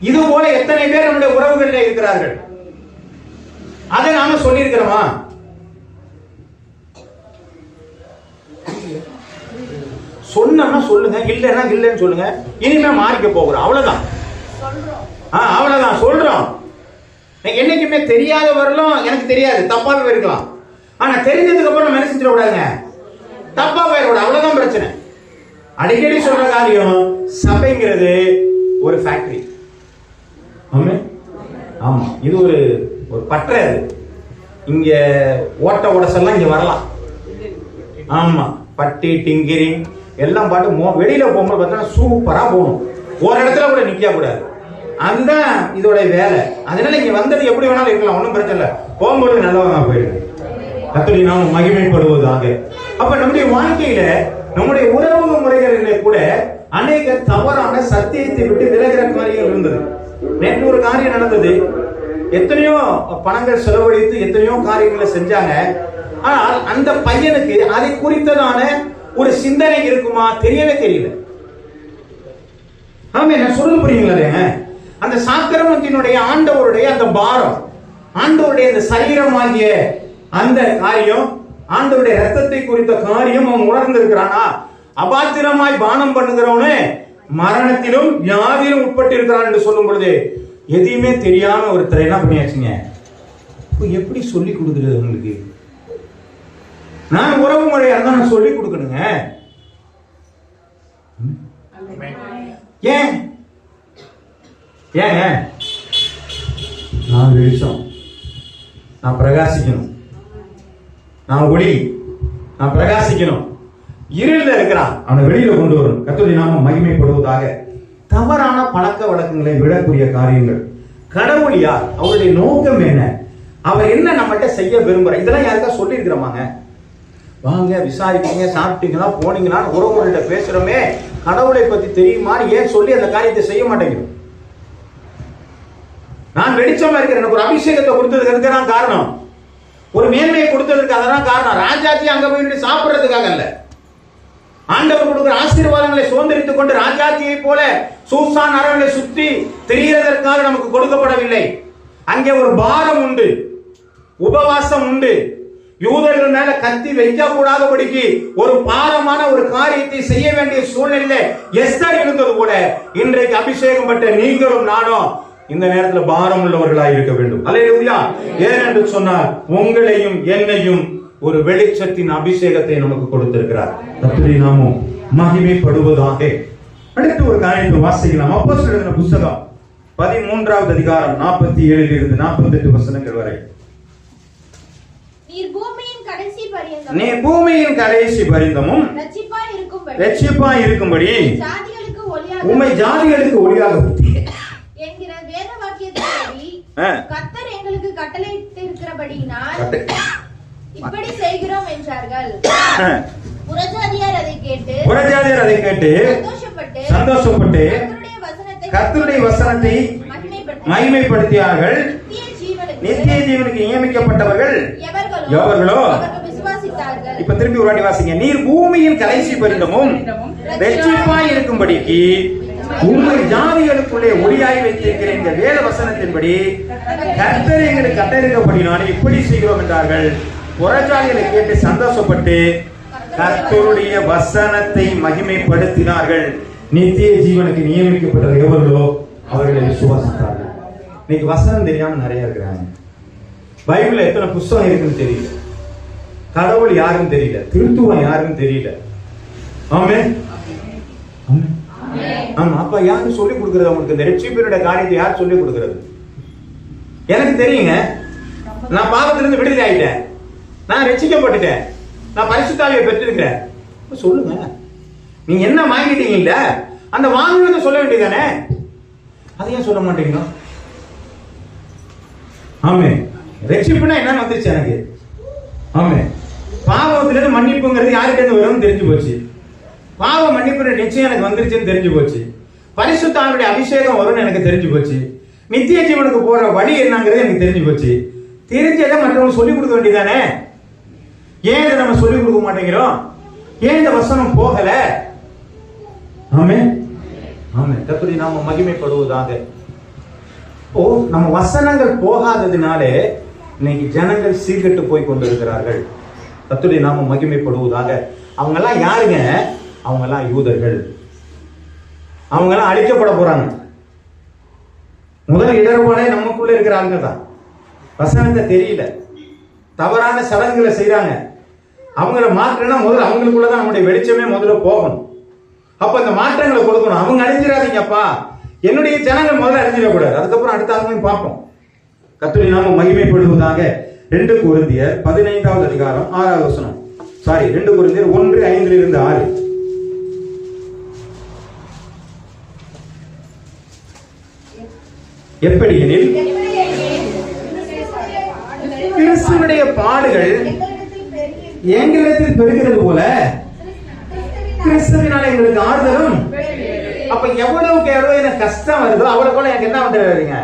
இது போல எத்தனை பேர் நம்முடைய உறவுகளில் இருக்கிறார்கள், அதை நாம சொல்லி இருக்கிறோமா? சொன்னோம்னா சொல்லுங்க, இல்லைன்னா இல்லைன்னு சொல்லுங்க. இனிமே மாறிக்க போகிறோம், அவ்வளவுதான். அவ்வளவுதான் சொல்றோம். என்னைக்குமே தெரியாத வரலும் எனக்கு தெரியாது, தப்பாவே இருக்கலாம். ஆனா தெரிஞ்சதுக்கு அப்புறம் நம்ம என்ன செஞ்சிட கூடாதுங்க, தப்பா போயிடக்கூடாது. அவ்வளவுதான் பிரச்சனை. அடிக்கடி சொல்ற காரியம், சபைங்கிறது ஒரு ஃபேக்டரி. ஆமா, இது ஒரு பற்றை. இங்க ஓட்ட உடசெல்லாம் இங்க வரலாம். ஆமா, பட்டி டிங்கிரி எல்லாம் பாட்டு வெளியில போகும்போது பார்த்தா சூப்பரா போகணும், ஒரு இடத்துல கூட நிக்க கூடாது. அதுதான் இதோட வேலை. அதனால இங்க வந்தது எப்படி வேணாலும் இருக்கலாம், ஒன்றும் பிரச்சனை இல்லை. போகும்போது நல்லவங்க போயிடுது. கர்த்தருடைய நாமம் மகிமைப்படுவதாக. அப்ப நம்முடைய வாழ்க்கையில நம்முடைய உறவு முறைகளிலே கூட அநேக தவறான சத்தியத்தை விட்டு விலகிற காரியங்கள் இருந்தது. நேற்று ஒரு காரியம் நடந்தது. எத்தனையோ பணங்கள் செலவழித்து எத்தனையோ காரியங்களை செஞ்சாங்க. ஆனால் அந்த பையனுக்கு அதை குறித்ததான ஒரு சிந்தனை இருக்குமா தெரியவே தெரியல. ஆமா, நான் சொல்ல புரியுங்களே? அந்த சாக்கிரமத்தினுடைய ஆண்டவருடைய அந்த பாரம், ஆண்டவருடைய அந்த சரீரமாகிய அந்த காரியம், ஆண்டவருடைய ரத்தத்தை குறித்த காரியம் அவன் உணர்ந்து இருக்கிறானா? அபாத்திரமாய் பானம் பண்ணுகிறவனே மரணத்திலும் வியாதியிலும் உட்பட்டு இருக்கிறான் என்று சொல்லும் பொழுது எதையுமே தெரியாம ஒருத்தர் என்ன பண்ணியாச்சுங்க. எப்படி சொல்லி கொடுக்குறது உங்களுக்கு? நான் உறவு முறையா இருந்தா நான் சொல்லி கொடுக்கணுங்க. ஏன் ஏங்க? நான் வெளிச்சம், நான் பிரகாசிக்கணும், நான் ஒளி, நான் பிரகாசிக்கணும். இருள இருக்கிறான், அவனை வெளியில கொண்டு வரும். கர்த்தருடைய நாமம் மகிமைப்படுவதாக. தவறான பழக்க வழக்கங்களை விடக்கூடிய காரியங்கள். கடவுள் யார்? அவருடைய நோக்கம் என்ன? அவர் என்ன நம்மகிட்ட செய்ய விரும்புறார்? இதெல்லாம் யாருக்கா சொல்லி இருக்கிறோமாங்க? வாங்க விசாரிக்கீங்க, சாப்பிட்டீங்களா, போனீங்களா, உறவுகள்கிட்ட பேசுறோமே, கடவுளை பத்தி தெரியுமான்னு ஏன் சொல்லி அந்த காரியத்தை செய்ய மாட்டேங்கிறோம்? நான் வெளிச்சமா இருக்கிறேன், எனக்கு ஒரு அபிஷேகத்தை கொடுத்ததுக்கு தான் காரணம், ஒரு மேன்மையை கொடுத்ததுக்கு அதான் காரணம். ராஜாஜி அங்க போய் சாப்பிடுறதுக்காக அல்ல. ஆண்டவர் கொடுக்கிற ஆசீர்வாதங்களை சுதந்திரித்துக் கொண்டு ராஜாஜியை போல சூசான் அரண்களை சுற்றி திரியறதற்காக நமக்கு கொடுக்கப்படவில்லை. அங்கே ஒரு பாரம் உண்டு, உபவாசம் உண்டு. யூதர்கள் மேல கத்தி வைக்க கூடாதபடிக்கு ஒரு பாரமான ஒரு காரியத்தை செய்ய வேண்டிய சூழ்நிலை எஸ்தர் இருந்தது போல இன்றைக்கு அபிஷேகம் பட்ட நீங்களும் நானும் இந்த நேரத்தில் பாரம் உள்ளவர்களாய் இருக்க வேண்டும். அல்லேலூயா. ஏனென்று சொன்னால் உங்களையும் என்னையும் ஒரு வெளிச்சத்தின் அபிஷேகத்தை நமக்கு கொடுத்திருக்கிறார். கர்த்தருடைய நாமம் மகிமைப்படுவதாக. அடுத்து ஒரு காரியத்தை வாசிக்கலாம். அப்போஸ்தலர் எழுதின புத்தகம் 13வது அதிகாரம் 47 இருந்து 48 வசனங்கள் வரை. நீர் பூமியின் கடைசி பரியந்தமும் இரட்சிப்பாய் இருக்கும்படி உம்மை ஜாதிகளுக்கு ஒளியாக என்கிற வேத வாக்கியத்தின்படி கர்த்தர் எங்களுக்கு கட்டளையிட்டிருக்கிறபடியினால் இப்படி செய்கிறோம் என்றார்கள். புறஜாதியார் அதை கேட்டு சந்தோஷப்பட்டு கர்த்தருடைய வசனத்தை மகிமைப்படுத்தியார்கள். நித்திய ஜீவனுக்கு நியமிக்கப்பட்டவர்கள் எவர்களோ. இப்ப திருப்பி ஒரு வாட்டி வாசிங்க. நீர் பூமியின் கடைசி பரியந்தமும் இரட்சிப்பாய் இருக்கும்படிக்கு உம்மை ஜாதிகளுக்குள்ளே ஒளியாய் வைத்திருக்கிற இந்த வேத வசனத்தின்படி கர்த்தர் எங்களுக்கு கட்டளையிட்டபடியினால் இப்படி செய்கிறோம் என்றார்கள். புறஜாதிகளை கேட்டு சந்தோஷப்பட்டு கர்த்தருடைய வசனத்தை மகிமைப்படுத்தினார்கள். நித்திய ஜீவனுக்கு நியமிக்கப்பட்ட எவர்களோ அவர்களை விசுவாசித்தார்கள். இன்னைக்கு வசனம் தெரியாம நிறைய இருக்கிறாங்க. பைபிள்ல எத்தனை புஸ்தகம் இருக்குன்னு தெரியல, கடவுள் யாருன்னு தெரியல, திருத்துவம் யாருன்னு தெரியல. ஆமென். ஆமா, அப்ப யாரு சொல்லி கொடுக்கிறது? உங்களுக்கு இந்த ரட்சிப்பினுடைய காரியத்தை யார் சொல்லி கொடுக்கிறது? எனக்கு தெரியுங்க. நான் பாவத்திலிருந்து விடுதலை ஆயிட்டேன், நான் ரட்சிக்கப்பட்டுட்டேன், நான் பரிசுத்தாவியை பெற்றிருக்கிறேன். சொல்லுங்க, நீங்க என்ன வாங்கிட்டீங்கல்ல, அந்த வாங்கினதை சொல்ல வேண்டியதானே? அதையும் சொல்ல மாட்டீங்க. ஆமே, ரட்சிப்புனா என்னன்னு வந்துருச்சு எனக்கு. ஆமே, பாவத்திலிருந்து மன்னிப்புங்கிறது யார்கிட்ட வரும்னு தெரிஞ்சு போச்சு. பாவ மன்னிப்பு நிச்சயம் எனக்கு வந்துருச்சுன்னு தெரிஞ்சு போச்சு. பரிசுத்தாவினுடைய அபிஷேகம் வரும்னு எனக்கு தெரிஞ்சு போச்சு. நித்திய ஜீவனுக்கு போற வழி என்னங்கிறது எனக்கு தெரிஞ்சு போச்சு. தெரிஞ்சதை மற்றவங்க சொல்லிக் கொடுக்க வேண்டியதானே? ஏன் இதை நம்ம சொல்லிக் கொடுக்க மாட்டேங்கிறோம்? ஏன் இந்த வசனம் போகல? ஆமே ஆமே. கர்த்தருடைய நாமம் மகிமைப்படுவதாக. ஓ, நம்ம வசனங்கள் போகாததினாலே இன்னைக்கு ஜனங்கள் சீர்கெட்டு போய் கொண்டிருக்கிறார்கள். கர்த்தருடைய நாமம் மகிமைப்படுவதாக. அவங்க எல்லாம் யாருங்க? அவங்க எல்லாம் யூதர்கள். அவங்க எல்லாம் அழிக்கப்பட போறாங்க. முதல் இடர்பாடே நமக்குள்ள இருக்கிற ஆளுங்க தான். வசனத்தை தெரியல, தவறான சடங்குகளை செய்யறாங்க. அவங்கள மாற்றணும்னா முதல்ல அவங்களுக்குள்ளதான் நம்முடைய வெளிச்சமே முதல்ல போகணும். அப்ப இந்த மாற்றங்களை கொடுக்கணும். அவங்க அழிஞ்சிடாதீங்கப்பா, என்னுடைய ஜனங்கள் முதல்ல அழிஞ்சிடக்கூடாது. அதுக்கப்புறம் அடுத்த ஆளுமையும் பார்ப்போம். கர்த்தருடைய நாமம் மகிமைப்படுவதாக. 2 கொரிந்தியர் 15வது அதிகாரம் 6வது வசனம். 2 கொரிந்தியர் 1:5-6. எப்படி எனில் கிறிஸ்துவினுடைய பாடுகள் எங்களிடத்தில் பெருகிறது போல கிறிஸ்துவினால எங்களுக்கு ஆறுதலும். அப்ப எவ்வளவுக்கு எவ்வளவு எனக்கு கஷ்டம் வருதோ அவ்வளவு எனக்கு என்ன பண்றீங்க?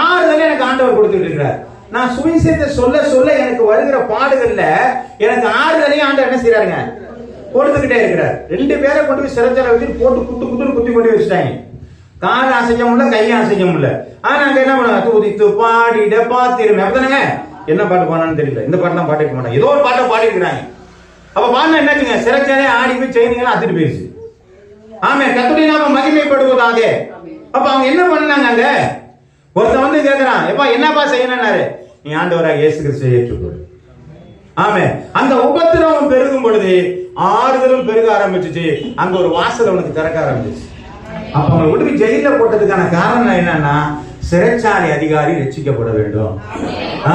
ஆறுதல் எனக்கு ஆண்டவர் கொடுத்துட்டு இருக்கிறார். நான் சுவிசேஷத்தை சொல்ல சொல்ல எனக்கு வருகிற பாடுகள்ல எனக்கு ஆறுதலையும் ஆண்டவர் என்ன செய்யறாருங்க? கொடுத்துக்கிட்டே இருக்கிறார். 2 பேரை கொண்டு போய் சிறைச்சாலை வச்சு போட்டு குத்தி கொண்டு வச்சுட்டாங்க. கால அசைக்க முடியல, கையும் அசைக்க முடியல. ஆனா அங்க என்ன பண்ண? தூதித்து பாடிட பாத்திருமே. அப்படிதானங்க? என்ன பாட்டு பாடான்னு தெரியல. இந்த பாட்டு தான் பாடிக்க மாட்டாங்க, ஏதோ ஒரு பாட்டை பாடி இருக்கிறாங்க. அப்ப பாடினா என்னாச்சுங்க? சிறைச்சாலே ஆடி போய் செயினிங்கெல்லாம் அத்துட்டு போயிடுச்சு. ஆமே, கர்த்தருடைய நாமம் மகிமைப்படுவதாக. அப்ப அவங்க என்ன பண்ணாங்க? அங்க ஒருத்தன் வந்து கேட்கிறான், எப்பா என்னப்பா செய்யணும்னாரு. நீ ஆண்டவராக இயேசு கிறிஸ்துவை ஏற்றுக்கொள். ஆமே, அந்த உபத்திரவம் பெருகும் பொழுது ஆறுதலும் பெருக ஆரம்பிச்சுச்சு. அங்க ஒரு வாசல் அவனுக்கு திறக்க ஆரம்பிச்சு. அப்ப அவங்க விட்டு ஜெயில போட்டதுக்கான காரணம் என்னன்னா, சிறைச்சாலை அதிகாரி ரட்சிக்கப்பட வேண்டும்.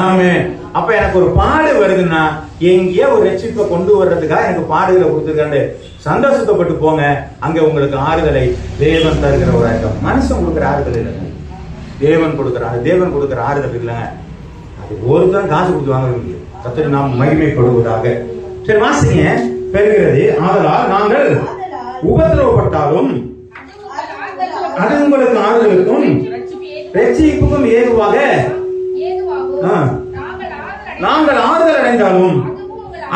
ஆமே. அப்ப எனக்கு ஒரு பாடு வருதுன்னா எங்கேயோ ஒரு ரட்சிப்பை கொண்டு வர்றதுக்காக எனக்கு பாடுகளை கொடுத்துருக்காண்டு சந்தோஷப்பட்டு போங்க. அங்க உங்களுக்கு ஆறுதலை தேவன் தருகிற ஒரு ஐட்டம். மனுஷன் கொடுக்குற ஆறுதல் இல்லைங்க, தேவன் கொடுக்குற ஆறுதல் இல்லைங்க. அது ஒருத்தன் காசு கொடுத்து வாங்க முடியும். கர்த்தர் நாம் மகிமைப்படுவதாக. சரி வாசிங்க. பெறுகிறது ஆதலால் நாங்கள் உபத்திரவப்பட்டாலும் அது உங்களுக்கு ஆறுதலுக்கும் ரட்சிப்புக்கும் ஏதுவாக நாங்கள் ஆறுதல் அடைந்தாலும்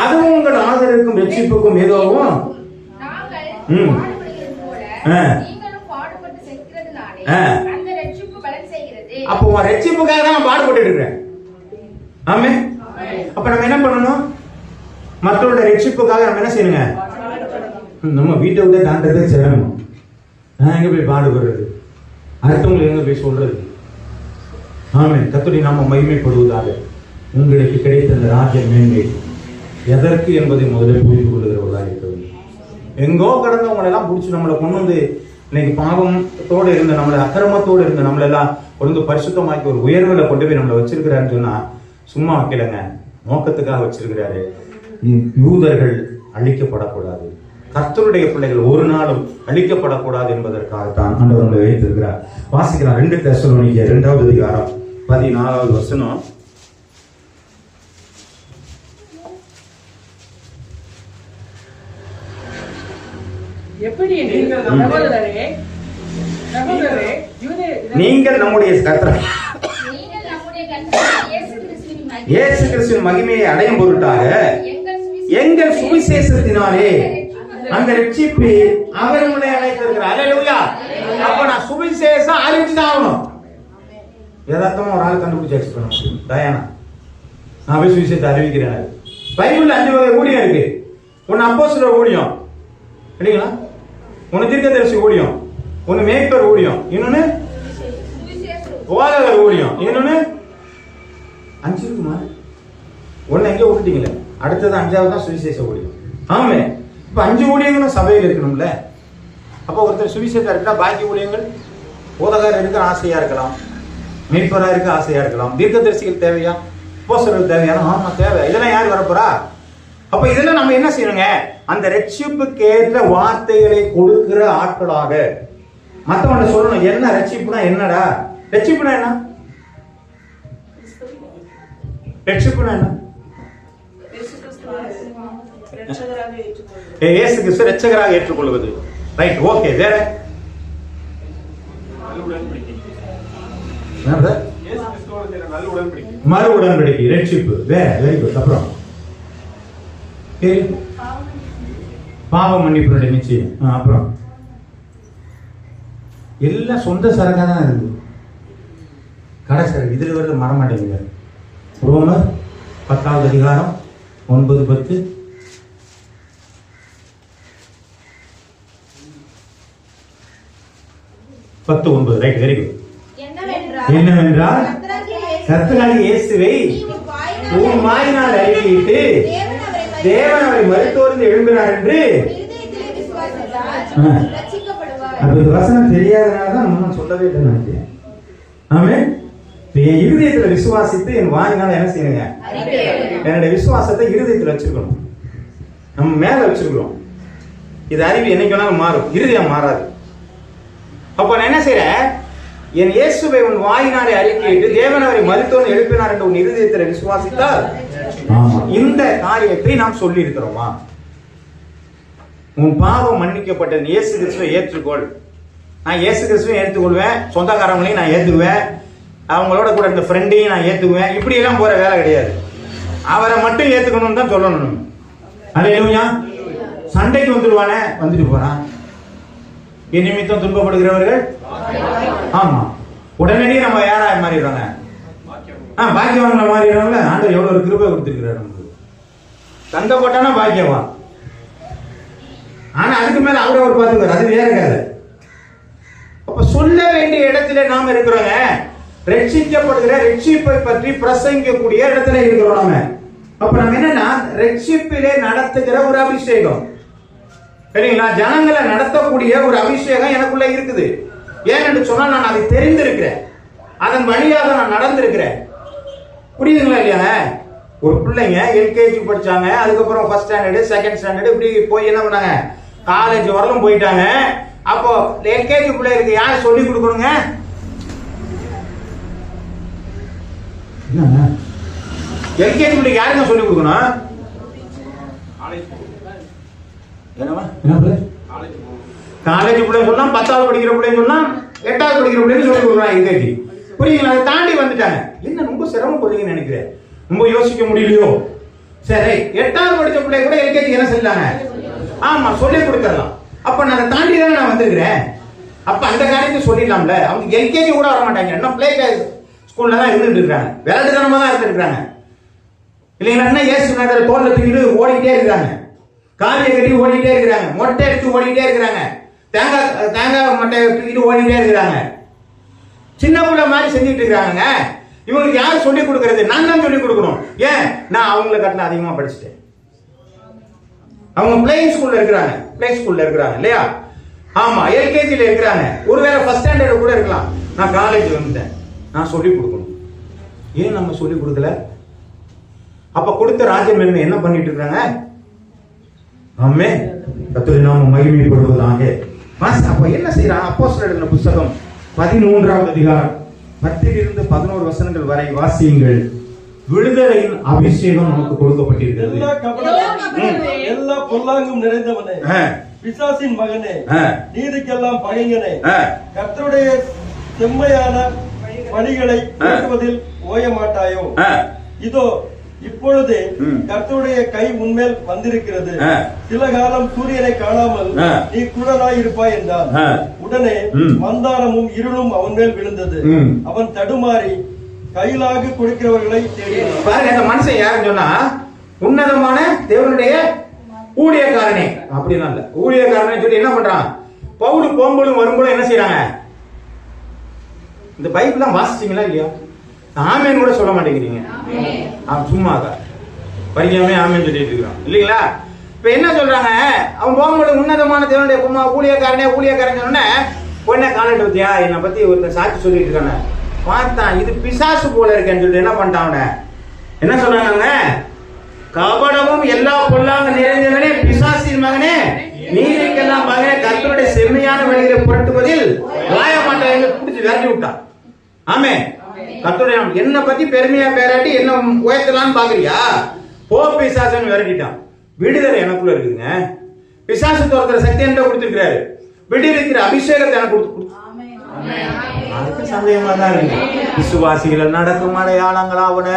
அதுவும் உங்கள் ஆறுதலுக்கும் ரட்சிப்புக்கும் ஏதுவாகும். அப்போ ரட்சிப்புக்காக தான் நான் பாடுபட்டு இருக்கிறேன். ஆமே. அப்ப நம்ம என்ன பண்ணணும்? மற்றவருடைய ரட்சிப்புக்காக நம்ம என்ன செய்யணுங்க? நம்ம வீட்டை விட்டு தாண்டதே சிரமம். நான் எங்க போய் பாடுபடுறது, அடுத்தவங்களுக்கு எங்க போய் சொல்றது? ஆமே. கர்த்தருடைய நாமம் மகிமைப்படுவதாக. உங்களுக்கு கிடைத்த அந்த ராஜ்ய மேன்மை எதற்கு என்பதை முதலில் புரிந்து கொள்ளுகிறவர்களாக இருக்கிறது. எங்கோ கடந்தவங்களை எல்லாம் பிடிச்சி நம்மளை கொண்டு வந்து இன்னைக்கு பாவத்தோடு இருந்த நம்மளை, அக்கிரமத்தோடு இருந்த நம்மளெல்லாம் கொண்டு பரிசுத்தமாக்கி ஒரு உயர்வுல கொண்டு போய் நம்மளை வச்சிருக்கிறாருன்னு சொன்னா சும்மா வைக்கலங்க, நோக்கத்துக்காக வச்சிருக்கிறாரு. யூதர்கள் அழிக்கப்படக்கூடாது, கர்த்தருடைய பிள்ளைகள் ஒரு நாளும் அழிக்கப்படக்கூடாது என்பதற்காகத்தான் ஆண்டவர் நம்மளை வைத்திருக்கிறார். வாசிக்கிறார் 2 தெசலோனிக்கேயர் 2வது அதிகாரம் 14வது வசனம். எப்படி நீங்கள் நம்முடைய கர்த்தர் இயேசு கிறிஸ்துவின் மகிமையை அடையும் பொருட்டாக எங்கள் சுவிசேஷத்தினாலே அந்த ரட்சிப்பு அவர் உங்களை அழைத்திருக்கிறார். அல்லேலூயா. அப்ப நான் சுவிசேஷம் அறிவிச்சுதான் ஆகணும். யதார்த்தமா ஒரு ஆள் கண்டுபிடிச்சு எக்ஸ்பிளைன் பண்ண முடியும். தயானா நான் போய் சுவிசேஷத்தை அறிவிக்கிறேன். பைபிள்ல 5 வகை ஊழியம் இருக்கு. ஒன்னு அப்போஸ்தலர் ஊழியம் இல்லைங்களா, ஒன்னு தீர்க்கதரிசி ஊழியம், ஒன்னு மேய்ப்பர் ஊழியம், இன்னொன்னு போதகர் ஊழியம், இன்னொன்னு 5 இருக்குமா? ஒன்னு எங்க விட்டுட்டீங்களே, அடுத்தது 5வது தான் சுவிசேஷ ஊழியம். ஆமே. இப்ப 5 ஊழியங்களும் சபையில் இருக்கணும்ல. அப்ப ஒருத்தர் சுவிசேஷம் இருக்கா, பாக்கி ஊழியங்கள் போதகர் இருக்க ஆசையா இருக்கலாம், மேய்ப்பரா இருக்க ஆசையா இருக்கலாம், தீர்க்கதரிசிகள் தேவையா, அப்போஸ்தலர்கள் தேவையா? ஆமா தேவை. இதெல்லாம் யார் வரப்போறா? அப்ப இதெல்லாம் நம்ம என்ன செய்யணுங்க? அந்த ரட்சிப்புக்கு ஏற்ற வார்த்தைகளை கொடுக்கிற ஆட்களாக மத்தவங்க சொல்லணும். என்ன ரட்சிப்புனா என்னடா? ரட்சிப்புனா என்ன? ரட்சிப்புனா என்ன? இயேசு கிறிஸ்து ரட்சகராக ஏற்றுக்கொள்வது. Right, okay. வேற மறு உடன்படிக்கை, ரட்சிப்பு. வேற வெரி குட். அப்புறம் பாவ மன்னிப்பு நிச்சயம். அப்புறம் எல்லாம் சொந்த சரக்கா தான் இருக்கு. கடை சரக்கு இதுல வருது மறமாட்டேங்க. ரோமர் 10வது அதிகாரம் 9-10. Right, very good. என்னவென்றால் கர்த்தராகிய இயேசுவை உன் வாயினால் அறிக்கையிட்டு தேவன் அவரை மரித்தோரிலிருந்து எழும்பினார் என்று. அப்ப இந்த வசனம் தெரியாதனாலதான் நம்ம சொல்லவே இல்லை நினைக்கிறேன். ஆமே. என் இருதயத்துல விசுவாசித்து என் வாயினால என்ன செய்யுங்க? என்னுடைய விசுவாசத்தை இருதயத்துல வச்சிருக்கணும். நம்ம மேல வச்சிருக்கிறோம். இது அறிவு என்னைக்கு வேணாலும் மாறும், இருதயம் மாறாது. அப்ப நான் என்ன செய்யறேன்? என் இயேசுவை உன் வாயினாலே அறிக்கையிட்டு தேவன் அவரை மரித்தோரிலிருந்து எழுப்பினார் என்று உன் இருதயத்துல விசுவாசித்தால் இந்த காரியத்தை நாம் சொல்லி இருக்கிறோமா? உன் பாவம் மன்னிக்கப்பட்டது, இயேசு கிறிஸ்துவை ஏற்றுக்கொள். நான் இயேசு கிறிஸ்துவை ஏற்றுக்கொள்வேன், சொந்தக்காரங்களையும் நான் ஏற்றுக்குவேன், அவங்களோட கூட இந்த ஃப்ரெண்டையும் நான் ஏற்றுக்குவேன். இப்படி எல்லாம் போற வேலை கிடையாது. அவரை மட்டும் ஏற்றுக்கணும்னு தான் சொல்லணும். அல்லேலூயா. சண்டைக்கு வந்துடுவானே, வந்துட்டு போறான். என் நிமித்தம் துன்பப்படுகிறவர்கள், ஆமா, உடனடியே நம்ம யாரா மாறிடுவாங்க? பாக்கியவான்களை மாறிடுவாங்கல்ல. ஆண்டவர் எவ்வளவு ஒரு கிருபை கொடுத்திருக்கிறார் நமக்கு. தங்க போட்டானா பாக்கியவான். ஆனா அதுக்கு மேல அவரை ஒரு பார்த்துக்கிறார், அது வேற கதை. அப்ப சொல்ல வேண்டிய இடத்துல நாம இருக்கிறோங்க. ரட்சிக்கப்படுகிற ரட்சிப்பை பற்றி பிரசங்கிக்கக்கூடிய இடத்துல இருக்கிறோம் நாம. அப்ப நம்ம என்னன்னா, ரட்சிப்பிலே நடத்துகிற ஒரு அபிஷேகம், சரிங்களா? ஜனங்களை நடத்தக்கூடிய ஒரு அபிஷேகம் எனக்குள்ள இருக்குது. ஏன்னு சொன்னா நான் அதை தெரிந்திருக்கிறேன், அதன் வழியாக நான் நடந்திருக்கிறேன். புரியுதுங்களா இல்லையா? ஒரு பிள்ளைங்க எல்கேஜி படிச்சாங்க, அதுக்கப்புறம் ஃபர்ஸ்ட் ஸ்டாண்டர்டு, செகண்ட் ஸ்டாண்டர்டு, இப்படி போய் என்ன பண்ணாங்க, காலேஜ் வரலும் போயிட்டாங்க. அப்போ எல்கேஜி பிள்ளைகளுக்கு யார் சொல்லி கொடுக்கணுங்க? எல்கேஜி பிள்ளைக்கு யாருங்க சொல்லி கொடுக்கணும்? என்னவா காலேஜ் பிள்ளை சொல்லலாம், 10வது படிக்கிற பிள்ளை சொல்லலாம், 8வது படிக்கிற பிள்ளைன்னு சொல்லி கொடுக்குறாங்க எல்கேஜி. புரியுங்களா? அதை தாண்டி வந்துட்டாங்க. என்ன ரொம்ப சிரமப்படுறீங்கன்னு நினைக்கிறேன், ரொம்ப யோசிக்க முடியலையோ? சரி, 8வது படிச்ச பிள்ளை கூட எல்கேஜி என்ன செஞ்சாங்க? ஆமா, சொல்லி கொடுத்துடலாம். அப்ப நான் அதை தாண்டி தானே நான் வந்திருக்கிறேன். அப்ப அந்த காரியத்தை சொல்லிடலாம்ல. அவங்க எல்கேஜி கூட வர மாட்டாங்க, என்ன பிளே ஸ்கூல்ல தான் இருந்துட்டு இருக்காங்க, விளையாட்டுத்தனமா தான் இருந்துருக்காங்க இல்லைங்களா? என்ன ஏசுநாதர் தோல்ல தூக்கிட்டு ஓடிட்டே இருக்காங்க, காவியை கட்டி ஓடிட்டே இருக்கிறாங்க, மொட்டை அடிச்சு ஓடிட்டே இருக்கிறாங்க, தேங்காய் மட்டையை தூக்கிட்டு ஓடிட்டே இருக்கிறாங்க, சின்ன பிள்ளை மாதிரி செஞ்சுட்டு இருக்காங்க. இவங்களுக்கு யார் சொல்லி கொடுக்கறது? நான் தான் சொல்லி கொடுக்கணும். ஏன்? நான் அவங்களை கட்டின அதிகமா படிச்சுட்டேன். அவங்க பிளே ஸ்கூல்ல இருக்கிறாங்க, பிளே ஸ்கூல்ல இருக்கிறாங்க இல்லையா? ஆமா, எல்கேஜில இருக்கிறாங்க. ஒருவேளை ஃபர்ஸ்ட் ஸ்டாண்டர்ட் கூட இருக்கலாம். நான் காலேஜ் வந்துட்டேன், நான் சொல்லி கொடுக்கணும். ஏன் நம்ம சொல்லி கொடுக்கல? அப்ப கொடுத்த ராஜ்யம் என்ன பண்ணிட்டு இருக்காங்க? ஆமே, கர்த்தருடைய நாமம் மகிமைப்படுவதாக. அப்ப என்ன செய்யறாங்க? அப்போஸ்தலர் எழுதின புத்தகம் 13வது அதிகாரம் 10 to 11 வசனங்கள் வரை வாசியுங்கள். விடுதலையின் அபிஷேகம் நமக்கு கொடுக்கப்பட்டிருக்கிறது. எல்லா பொல்லாங்கும் நிறைந்தவனே, பிசாசின் மகனே, நீதிக்கெல்லாம் பகைஞனே, கர்த்தருடைய செம்மையான பணிகளை கேட்பதில் ஓய மாட்டாயோ? இதோ இப்பொழுது கர்த்தருடைய கை உன்மேல் வந்திருக்கிறது. சில காலம் சூரியனை காணாமல் நீ குருடனாய் இருப்பாய் என்றார். உடனே மந்தாரமும் இருளும் அவன் மேல் விழுந்தது. அவன் தடுமாறி கையிலாக கொடுக்கிறவர்களை தேடினான். பாருங்க, இந்த மனுஷன் யாருன்னு சொன்னா உன்னதமான தேவனுடைய ஊழியக்காரனே. அப்படின்னா இல்ல, ஊழியக்காரனே சொல்லி என்ன பண்றான்? பவுல் போகும்போதும் வரும்போது என்ன செய்யறாங்க? இந்த பைபிள்லாம் வாசிச்சீங்களா இல்லையா? ஆமேன் கூட சொல்ல மாட்டேங்கிறீங்க. சும்மா படிக்காம ஆமேன் சொல்லிட்டு இருக்கிறோம் இல்லைங்களா? இப்ப என்ன சொல்றாங்க? அவன் போகும்போது உன்னதமான தேவனுடைய ஊழியக்காரனே ஊழியக்காரன் சொன்ன உடனே காலட்டு பத்தியா என்னை பத்தி ஒருத்தன் சாட்சி சொல்லிட்டு இருக்காங்க. பார்த்தான், இது பிசாசு போல இருக்கேன்னு சொல்லிட்டு என்ன பண்ணிட்டான்? அவனை என்ன சொல்றாங்க? கபடமும் எல்லா பொல்லாங்க நிறைந்தவனே, பிசாசின் மகனே, நீதிக்கெல்லாம் மகனே, கர்த்தருடைய செம்மையான வழிகளை புரட்டுவதில் வாயமாட்டாங்க பிடிச்சி விரட்டி விட்டான். ஆமே, கர்த்தருடைய என்ன பத்தி பெருமையா பேராட்டி என்ன உயர்த்தலான்னு பாக்குறியா? போ பிசாசன் விரட்டிட்டான். விடுதலை எனக்குள்ள இருக்குதுங்க. பிசாசு துரத்துற சக்தி என்ன கொடுத்திருக்கிறாரு? விடுவிக்கிற அபிஷேகத்தை எனக்கு கொடுத்து அதுக்கு சந்தேகமா தான் இருக்கு. விசுவாசிகள் நடக்கும் அடையாளங்களாவன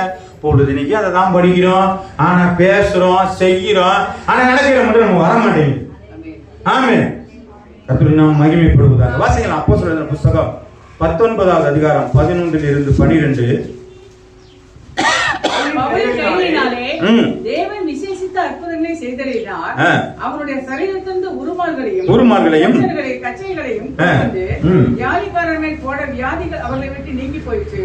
பொழுதுனிக்கு அதை தான் படிக்கிறோம், ஆனா பேசுறோம், செய்கிறோம், ஆனா நடக்கிற மட்டும் நம்ம வர மாட்டேங்குது. ஆமே, கர்த்தருடைய நாமம் மகிமைப்படுவதாக. வாசிக்கலாம் அப்போஸ்தலர் புத்தகம் 19வது அதிகாரம் 11 to 12. தேவன் விசேஷித்த அற்புதங்களை செய்தறினார். அவருடைய சரீரத்திலிருந்து உருமால்களையும் கச்சைகளையும் வியாதிக்காரர் மேல் போட வியாதிகள் அவர்களை விட்டு நீங்கி போயிற்று.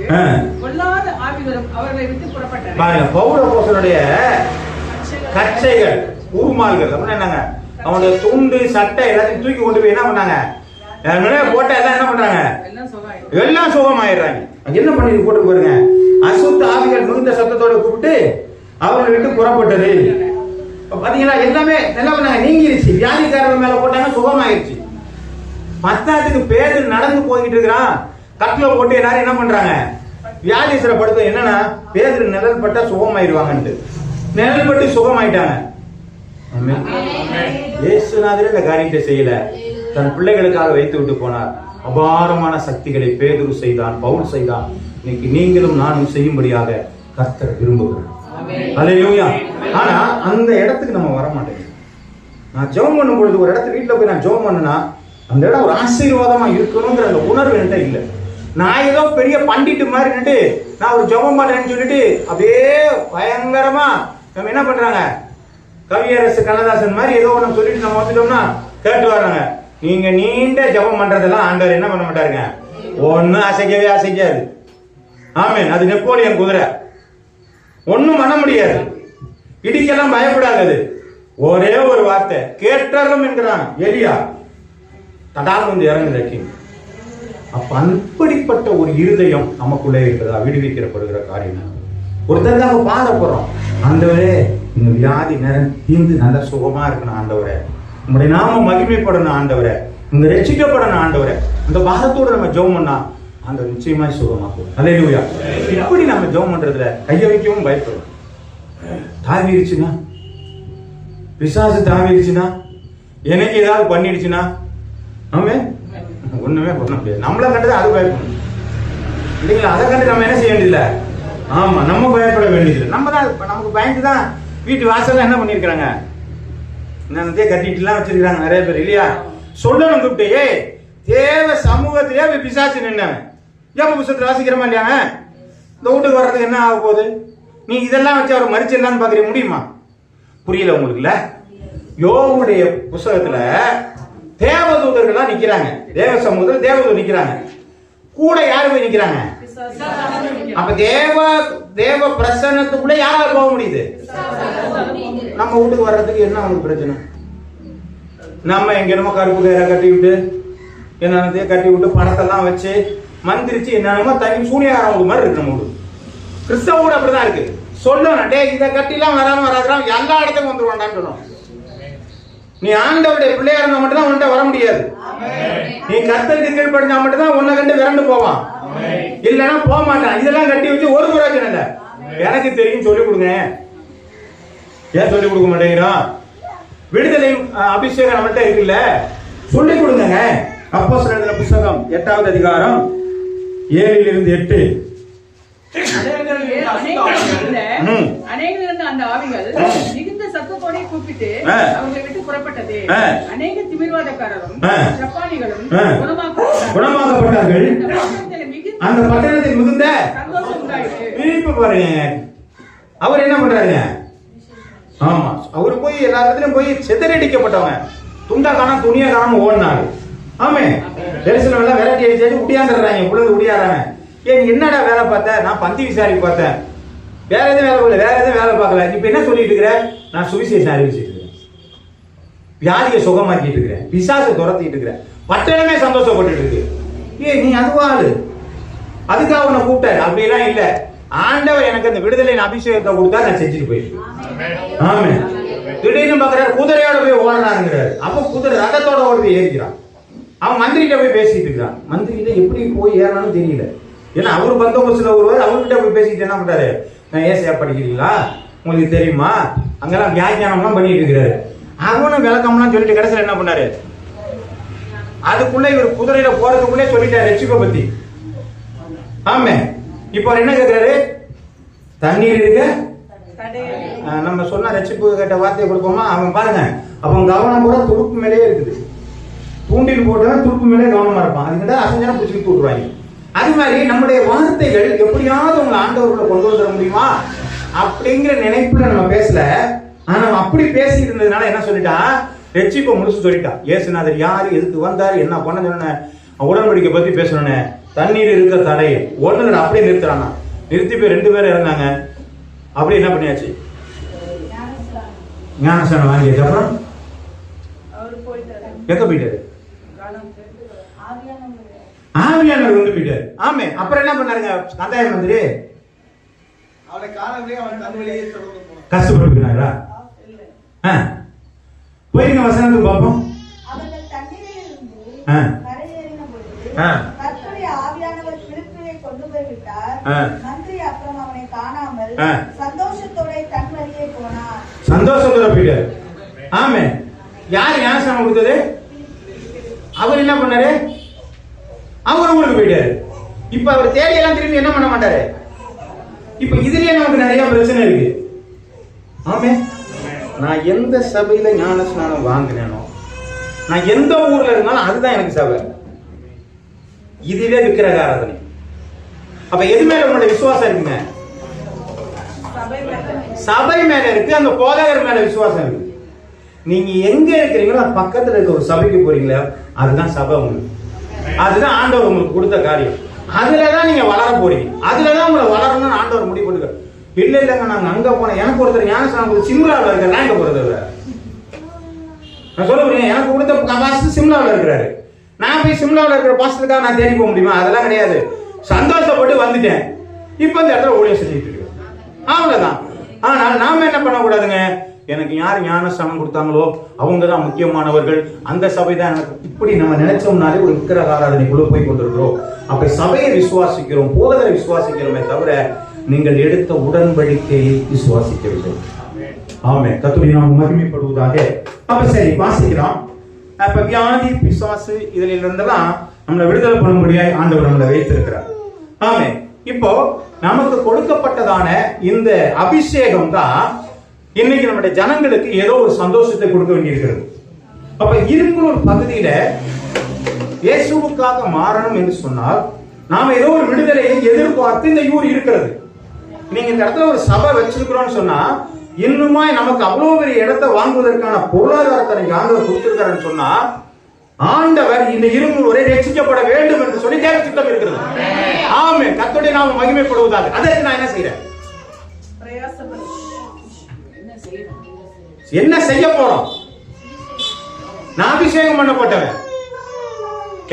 கொல்லாத ஆவிகளும் அவர்களை விட்டு புறப்பட்டன. பவுல் அப்போஸ்தலனுடைய கச்சைகள் உருமால்கள் அப்படின்னா என்னங்க? அவனுடைய துண்டு சட்டை எல்லாத்தையும் தூக்கி கொண்டு போய் என்ன பண்ணாங்க? போட்ட எல்லாம் என்ன பண்றாங்க? எல்லாம் சுகமாயிடுறாங்க. என்ன பண்ணி போட்டு பாருங்க. அசுத்த ஆவிகள் மிகுந்த சத்தத்தோட கூப்பிட்டு அவர்களை விட்டு புறப்பட்டது. பாத்தீங்களா? எல்லாமே நல்லா பண்ணாங்க, நீங்கிருச்சு. வியாதிக்காரர்கள் மேல போட்டாங்க, சுகமாயிருச்சு. பத்தாத்துக்கு பேரு நடந்து போய்கிட்டு இருக்கிறான், கட்டில போட்டு எல்லாரும் என்ன பண்றாங்க? வியாதிசரை படுத்த என்னன்னா பேரு நிழல் பட்டா சுகமாயிருவாங்கன்ட்டு நிழல் பட்டு சுகமாயிட்டாங்க. இயேசுநாதரே இந்த காரியத்தை செய்யல, தன் பிள்ளைகளுக்காக வைத்து விட்டு போனார். அபாரமான சக்திகளை பேதுரு செய்தான், பவுல் செய்தான். இன்னைக்கு நீங்களும் நானும் செய்யும்படியாக கர்த்தர் விரும்புகிறார். அல்லேலூயா. ஆனா அந்த இடத்துக்கு நம்ம வர மாட்டேங்குது. நான் ஜெபம் பண்ணும் பொழுது ஒரு இடத்துல வீட்டுல போய் நான் ஜெபம் பண்ணனா அந்த இடம் ஒரு ஆசீர்வாதமா இருக்கணுங்கிற அந்த உணர்வு என்கிட்ட இல்லை. நான் ஏதோ பெரிய பண்டிட்டு மாதிரி நின்று நான் ஒரு ஜெபம் பண்றேன்னு சொல்லிட்டு அப்படியே பயங்கரமா நம்ம என்ன பண்றாங்க? கவியரசு கண்ணதாசன் மாதிரி ஏதோ ஒண்ணு சொல்லிட்டு நம்ம வந்துட்டோம்னா கேட்டு வர்றாங்க. நீங்க நீண்ட ஜெபம் பண்றதெல்லாம் ஆண்டவர் என்ன பண்ண மாட்டாருங்க, ஒன்னும் அசைக்கவே அசைக்காது. ஆமென். அது நெப்போலியன் குதிரை, ஒன்னும் பண்ண முடியாது. இடிக்கெல்லாம் பயப்படாது. ஒரே ஒரு வார்த்தை கேட்டரும் என்கிறான் எலியா, தடால் வந்து இறங்குது. அப்ப அப்படிப்பட்ட ஒரு இருதயம் நமக்குள்ளே இருக்கிறதா விடுவிக்கப்படுகிற காரியம். ஒருத்தருக்காக பாதப்படுறோம், ஆண்டவரே இந்த வியாதி நேரம் தீர்ந்து நல்ல சுகமா இருக்கணும் ஆண்டவரே, உங்களுடைய நாம மகிமைப்படணும் ஆண்டவரே, உங்க ரட்சிக்கப்படணும் ஆண்டவரே. அந்த பாதத்தோடு நம்ம ஜெபம் பண்ணா அந்த நிச்சயமாய் சுகமாக்கும். அல்லேலூயா. இப்படி நம்ம ஜெபம் பண்றதுல கைய வைக்கவும் பயப்படும். தாவிடுச்சுன்னா, பிசாசு தாவிடுச்சுன்னா, எனக்கு ஏதாவது பண்ணிடுச்சுன்னா, ஆமே ஒண்ணுமே பண்ண முடியாது. நம்மளை கண்டது அது பயப்படணும் இல்லைங்களா? அதை கண்டு நம்ம என்ன செய்ய வேண்டியதில்லை. ஆமா, நம்ம பயப்பட வேண்டியது. நம்ம தான் நமக்கு பயந்துதான் வீட்டு வாசல்ல என்ன பண்ணிருக்கிறாங்க, என்னத்தையே கட்டிட்டுலாம் வச்சிருக்காங்க நிறைய பேர் இல்லையா? சொல்லணும் கூப்பிட்டு, ஏய் தேவ சமூகத்திலே பிசாசு நின்னவன் ஏப்ப புத்தகத்தை வாசிக்கிறமா இல்லையாங்க? இந்த வீட்டுக்கு வர்றதுக்கு என்ன ஆக போகுது? நீ இதெல்லாம் வச்சு அவர் மறிச்சிடலான்னு பாக்குறீங்க, முடியுமா? புரியல உங்களுக்கு இல்ல? யோபுடைய புத்தகத்துல தேவதூதர்கள்லாம் நிக்கிறாங்க, தேவ சமூகத்தில் தேவதூதர் நிக்கிறாங்க, கூட யாரு போய் நிக்கிறாங்க? அப்ப தேவ பிரசன்னத்துக்குள்ள யாரால போக முடியுது? நம்ம வீட்டுக்கு வர்றதுக்கு என்ன அவங்களுக்கு பிரச்சனை? நம்ம எங்க என்னமோ கருப்பு கயிறை கட்டி விட்டு என்னத்தையும் கட்டி விட்டு படத்தெல்லாம் வச்சு மந்திரிச்சு என்னமோ தனி சூனியாரம் மாதிரி இருக்கு நம்ம வீடு. கிறிஸ்தவ கூட அப்படிதான் இருக்கு. சொல்லணும், டே இதை கட்டிலாம் வராதுலாம் எல்லா இடத்துக்கும் வந்துருவான்டான்னு சொல்லணும். நீ ஆண்டவருடைய பிள்ளையா இருந்தா மட்டும்தான் உன்கிட்ட வர முடியாது. நீ கர்த்தருக்கு கீழ்ப்படிஞ்சா மட்டும்தான் உன்னை கண்டு விரண்டு போவான், இல்லைன்னா போக மாட்டான். இதெல்லாம் கட்டி வச்சு ஒரு பிரயோஜனம் இல்லை. எனக்கு தெரியும், சொல்லிக் கொடுங்க. ஏன் சொல்லிக் கொடுக்க மாட்டேங்கிறோம்? விடுதலை அபிஷேகம் நம்மகிட்ட இருக்குல்ல, சொல்லிக் கொடுங்க. அப்போஸ்தலர் புத்தகம் 8வது அதிகாரம் 7-8. அநேகர் அந்த ஆவிகள் மிகுந்த சத்தத்தோட கூப்பிட்டு அவர்களை விட்டு புறப்பட்டது. அநேக திமிர்வாதக்காரரும் ஜப்பானிகளும் குணமாக்கப்பட்டார்கள். அந்த பட்டணத்தில் மிகுந்த சந்தோஷம் உண்டாயிற்று. விழிப்பு பாருங்க. அவர் என்ன பண்றாருங்க? ஆமா, அவரு போய் எல்லா இடத்துலயும் போய் சிதறடிக்கப்பட்டவங்க, துண்டா காண துணியா காணாம ஓடினாரு. ஆமே, எருசலேம் எல்லாம் விரட்டி அடிச்சு உடியாந்துடுறாங்க, புள்ளது உடியாடுறாங்க. ஏன் என்னடா வேலை பார்த்த? நான் பந்தி விசாரிக்க பார்த்தேன், வேற எதுவும் வேலை பார்க்கல, வேற எதுவும் வேலை பார்க்கல. இப்ப என்ன சொல்லிட்டு இருக்கிற? நான் சுவிசேஷம் அறிவிச்சிட்டு இருக்கிறேன், வியாதியை சுகமாக்கிட்டு இருக்கிறேன், பிசாசை துரத்திட்டு இருக்கிறேன், பட்டணமே சந்தோஷப்பட்டு இருக்கு. ஏ நீ அதுவாளு, அதுக்காக உன்னை கூப்பிட்டாரு? அப்படிலாம் இல்ல. ஆண்டவர் எனக்கு அந்த விடுதலை அபிஷேகத்தை கொடுத்தா நான் செஞ்சுட்டு போயிருக்கேன். ஆமே. திடீர்னு பாக்குறாரு, குதிரையோட போய் ஓடுறாருங்கிறாரு. அப்ப குதிரை ரதத்தோட ஓட போய் ஏறிக்கிறான். அவன் மந்திரிகிட்ட போய் பேசிட்டு இருக்கான். மந்திரிகிட்ட எப்படி போய் ஏறான்னு தெரியல. ஏன்னா அவரு பந்தோபஸ்துல ஒருவர் அவர்கிட்ட போய் பேசிட்டு என்ன பண்றாரு? நான் ஏசியா படிக்கிறீங்களா, உங்களுக்கு தெரியுமா? அங்கெல்லாம் வியாக்கியானம்லாம் பண்ணிட்டு இருக்கிறாரு. அவனும் விளக்கம்லாம் சொல்லிட்டு கடைசியில் என்ன பண்ணாரு? அதுக்குள்ள இவர் குதிரையில போறதுக்குள்ளே சொல்லிட்டாரு ரட்சிப்பை பத்தி. ஆமே. இப்ப அவர் என்ன கேட்கிறாரு? தண்ணீர் இருக்கு, நம்ம சொன்ன ரட்சிப்பு கேட்ட வார்த்தையை கொடுப்போமா? அவன் பாருங்க, அவன் கவனம் கூட துடுப்பு மேலேயே இருக்குது. தூண்டில் போட்டவன் துடுப்பு மேலே கவனமா இருப்பான். அதுக்கிட்ட அசஞ்சனா பிடிச்சிட்டு விட்டுருவாங்க. அது மாதிரி நம்முடைய வார்த்தைகள் எப்படியாவது உங்களை ஆண்டவர்களை கொண்டு வந்துட முடியுமா அப்படிங்கிற நினைப்புல நம்ம பேசல. ஆனா நம்ம அப்படி பேசிட்டு இருந்ததுனால என்ன சொல்லிட்டா? ரட்சிப்பை முடிச்சு சொல்லிட்டான். இயேசுநாதர் யாரு, எதுக்கு வந்தாரு, என்ன பண்ண சொன்ன, உடன்படிக்கை பத்தி பேசணும்னு. தண்ணீர் இருக்க தடையை ஒண்ணு அப்படியே நிறுத்துறானா? நிறுத்தி போய் 2 பேரும் இறந்தாங்க. அப்படி என்ன பண்ணியாச்சு? ஞானஸ்நானம் வாங்கியாச்சு. அப்புறம் எங்க போயிட்டாரு? ஆவியானவர் வந்து போயிட்டாரு. ஆமே. அப்புறம் என்ன பண்ணாருங்க கந்தாய மந்திரி? அவனை காணவில்லை, அவன் தன் வழியே தொடர்ந்து போனான். கஷ்டப்பட்டுனாரா? போயிருங்க வசனத்துக்கு பார்ப்போம். அவர்கள் தண்ணீரிலிருந்து கரையேறின பொழுது கர்த்தருடைய ஆவியானவர் பிலிப்பியை கொண்டு போய் விட்டார். மந்திரி அப்புறம் அவனை காணாமல் சந்தோஷத்தோட தன் வழியே போனார். சந்தோஷத்தோட போயிட்டாரு. ஆமே. யார் ஞானஸ்நானம் கொடுத்தது? அவர் என்ன பண்ணாரு? அவர் ஊருக்கு போயிட்டாரு. இப்ப அவர் தேடியெல்லாம் திரும்பி என்ன பண்ண மாட்டாரு. இப்ப இதுலயே நமக்கு நிறைய பிரச்சனை இருக்கு. ஆமே. நான் எந்த சபையில ஞானஸ்நானம் வாங்கினேனோ, நான் எந்த ஊர்ல இருந்தாலும் அதுதான் எனக்கு சபை. இதுவே விக்கிரக ஆராதனை. அப்ப எது மேல உங்களுடைய விசுவாசம் இருக்குங்க? சபை மேல இருக்கு, அந்த போதகர் மேல விசுவாசம் இருக்கு. நீங்க எங்க இருக்கிறீங்களோ பக்கத்துல இருக்க ஒரு சபைக்கு போறீங்களா, அதுதான் சபை உங்களுக்கு. அதுதான் ஆண்டவர் உங்களுக்கு கொடுத்த காரியம். அதுலதான் நீங்க வளர போறீங்க. அதுலதான் உங்களை வளரணும்னு ஆண்டவர் முடிவு பண்ணுறாரு. இல்ல இல்லங்க நாங்க அங்க போனேன், எனக்கு ஒருத்தர் ஞானஸ்நானம் சிம்லாவில் இருக்க நாங்க போறது. நான் சொல்ல முடியும், எனக்கு கொடுத்த பாஸ்டர் சிம்லாவில் இருக்கிறாரு. நான் போய் சிம்லாவில் இருக்கிற பாஸ்டருக்காக நான் தேடி போக முடியுமா? அதெல்லாம் கிடையாது. சந்தோஷப்பட்டு வந்துட்டேன். இப்ப இந்த இடத்துல ஊழியம் செஞ்சுட்டு இருக்கு. அவ்வளவுதான். ஆனால் நாம என்ன பண்ணக்கூடாதுங்க? எனக்கு யார் ஞானஸ்நானம் கொடுத்தாங்களோ அவங்க தான் முக்கியமானவர்கள், அந்த சபை தான் எனக்கு. இப்படி நம்ம நினைச்சோம்னாலே ஒரு விக்கிரக ஆராதனைக்குள்ள போய் கொண்டிருக்கிறோம். அப்ப சபையை விசுவாசிக்கிறோம், போதகரை விசுவாசிக்கிறோமே தவிர நீங்கள் எடுத்த உடன்படிக்கையை விசுவாசிக்கவில்லை. ஆமென். கர்த்தருடைய நாமம் மகிமைப்படுவதாக. அப்ப சரி வாசிக்கிறோம். அப்ப வியாதி பிசாசு இதுல இருந்தெல்லாம் நம்மளை விடுதலை பண்ணும்படியாய் ஆண்டவர் நம்மளை வைத்திருக்கிறார். ஆமென். இப்போ நமக்கு கொடுக்கப்பட்டதான இந்த அபிஷேகம் தான் இன்னைக்கு நம்முடைய ஜனங்களுக்கு ஏதோ ஒரு சந்தோஷத்தை கொடுக்க வேண்டியிருக்கிறது. அப்ப இருக்கிற ஒரு பகுதியில இயேசுவுக்காக மாறணும் என்று சொன்னால் நாம ஏதோ ஒரு விடுதலையை எதிர்பார்த்து இந்த ஊர் இருக்கிறது. நீங்க இந்த இடத்துல ஒரு சபை வச்சிருக்கிறோம்னு சொன்னா இன்னுமா நமக்கு அவ்வளவு பெரிய இடத்தை வாங்குவதற்கான பொருளாதாரத்தை ஆண்டவர் கொடுத்திருக்காருன்னு சொன்னா ஆண்டவர் இந்த இருநூறு ரட்சிக்கப்பட வேண்டும் என்று சொல்லி தேவ திட்டம் இருக்கிறது. ஆமென். கர்த்தருடைய நாமம் மகிமைப்படுவதாக. அதற்கு நான் என்ன செய்றேன்? என்ன செய்ய போறோம்? நான் அபிஷேகம் பண்ணப்பட்டவன்.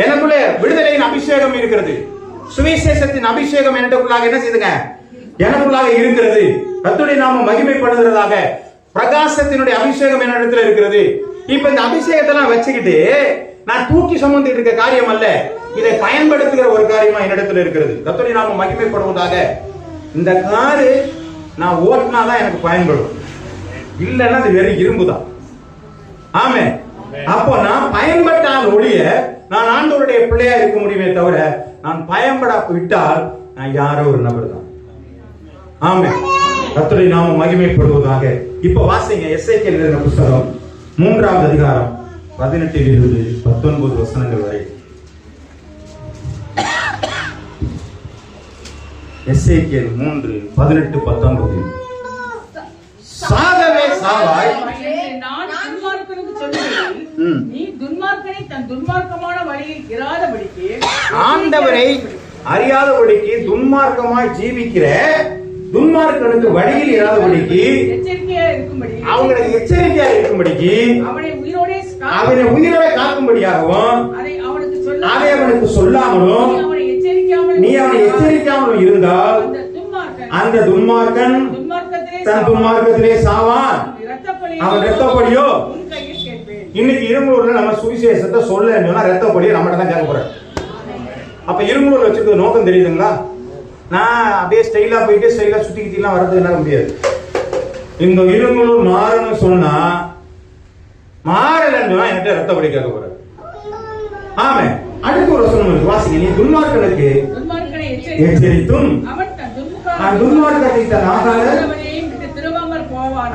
எனக்குள்ளே விடுதலையின் அபிஷேகம் இருக்கிறது. சுவிசேஷத்தின் அபிஷேகம் எனக்குள்ளாக என்ன செய்துங்க? எனக்குள்ளாக இருக்கிறது. கர்த்தருடைய நாமம் மகிமைப்படுகிறதாக. பிரகாசத்தினுடைய அபிஷேகம் என்னிடத்தில் இருக்கிறது. இப்ப இந்த அபிஷேகத்தை நான் வச்சுக்கிட்டு நான் தூக்கி சுமந்துட்டு இருக்க காரியம் அல்ல, இதை பயன்படுத்துகிற ஒரு காரியமா என்னிடத்தில் இருக்கிறது. கர்த்தருடைய நாமம் மகிமைப்படுவதாக. இந்த காரு நான் ஓட்டினாதான் எனக்கு பயன்படும், இல்லைன்னா அது வெறும் இரும்புதான். ஆமென். அப்போ நான் பயன்பட்டால் ஒழிய நான் ஆண்டவருடைய பிள்ளையா இருக்க முடியுமே தவிர நான் பயன்பட விட்டால் நான் யாரோ ஒரு நபர் தான். ஆமென். கர்த்தருடைய நாமம் மகிமைப்படுவதாக. இப்ப வாசிங்க எசேக்கியேல் எழுதின புத்தகம் 3ஆவது அதிகாரம் 18-19 வசனங்கள் வரை. எசேக்கியேல் 3:18-19. சாகவே சாவாய், நான் துன்மார்க்கனுக்கு சொல்லுகிறேன், நீ துன்மார்க்கனை தன் துன்மார்க்கமான வழியில் இராதபடிக்கு ஆண்டவரை அறியாதபடிக்கு துன்மார்க்கமாய் ஜீவிக்கிற துன்மார்க்கனுக்கு வழியில் இராதபடிக்கு எச்சரிக்கையா இருக்கும்படி அவங்களுக்கு எச்சரிக்கையா இருக்கும்படிக்கு அவனை உயிரோட காக்கும்படியாகவும் அதை அவனுக்கு சொல்லாமலும் நீ அவனை எச்சரிக்காமலும் இருந்தால் அந்த துன்மார்க்கன் தன் துன்மார்க்கத்திலே சாவான், அவன் ரத்தப்படியோ. இன்னைக்கு இரும்பூர்ல நம்ம சுவிசேஷத்தை சொல்ல ரத்தப்படியோ நம்மகிட்ட தான் கேட்க போறேன். அப்ப இரும்பூர்ல வச்சிருக்க நோக்கம் தெரியுதுங்களா? நான் அப்படியே ஸ்டைலா போயிட்டு ஸ்டைலா சுத்திக்கிட்டு வர்றது என்ன முடியாது. இந்த இரும்பூர் மாறணும்னு சொன்னா மாறலன்னா என்கிட்ட ரத்தப்படி கேட்க போறேன். ஆமே. அடுத்த ஒரு வசனம் வாசிங்க. நீ துன்மார்க்கனுக்கு எச்சரித்தும் துன்மார்க்கத்தை தன் திரும்பாமல் போவான்,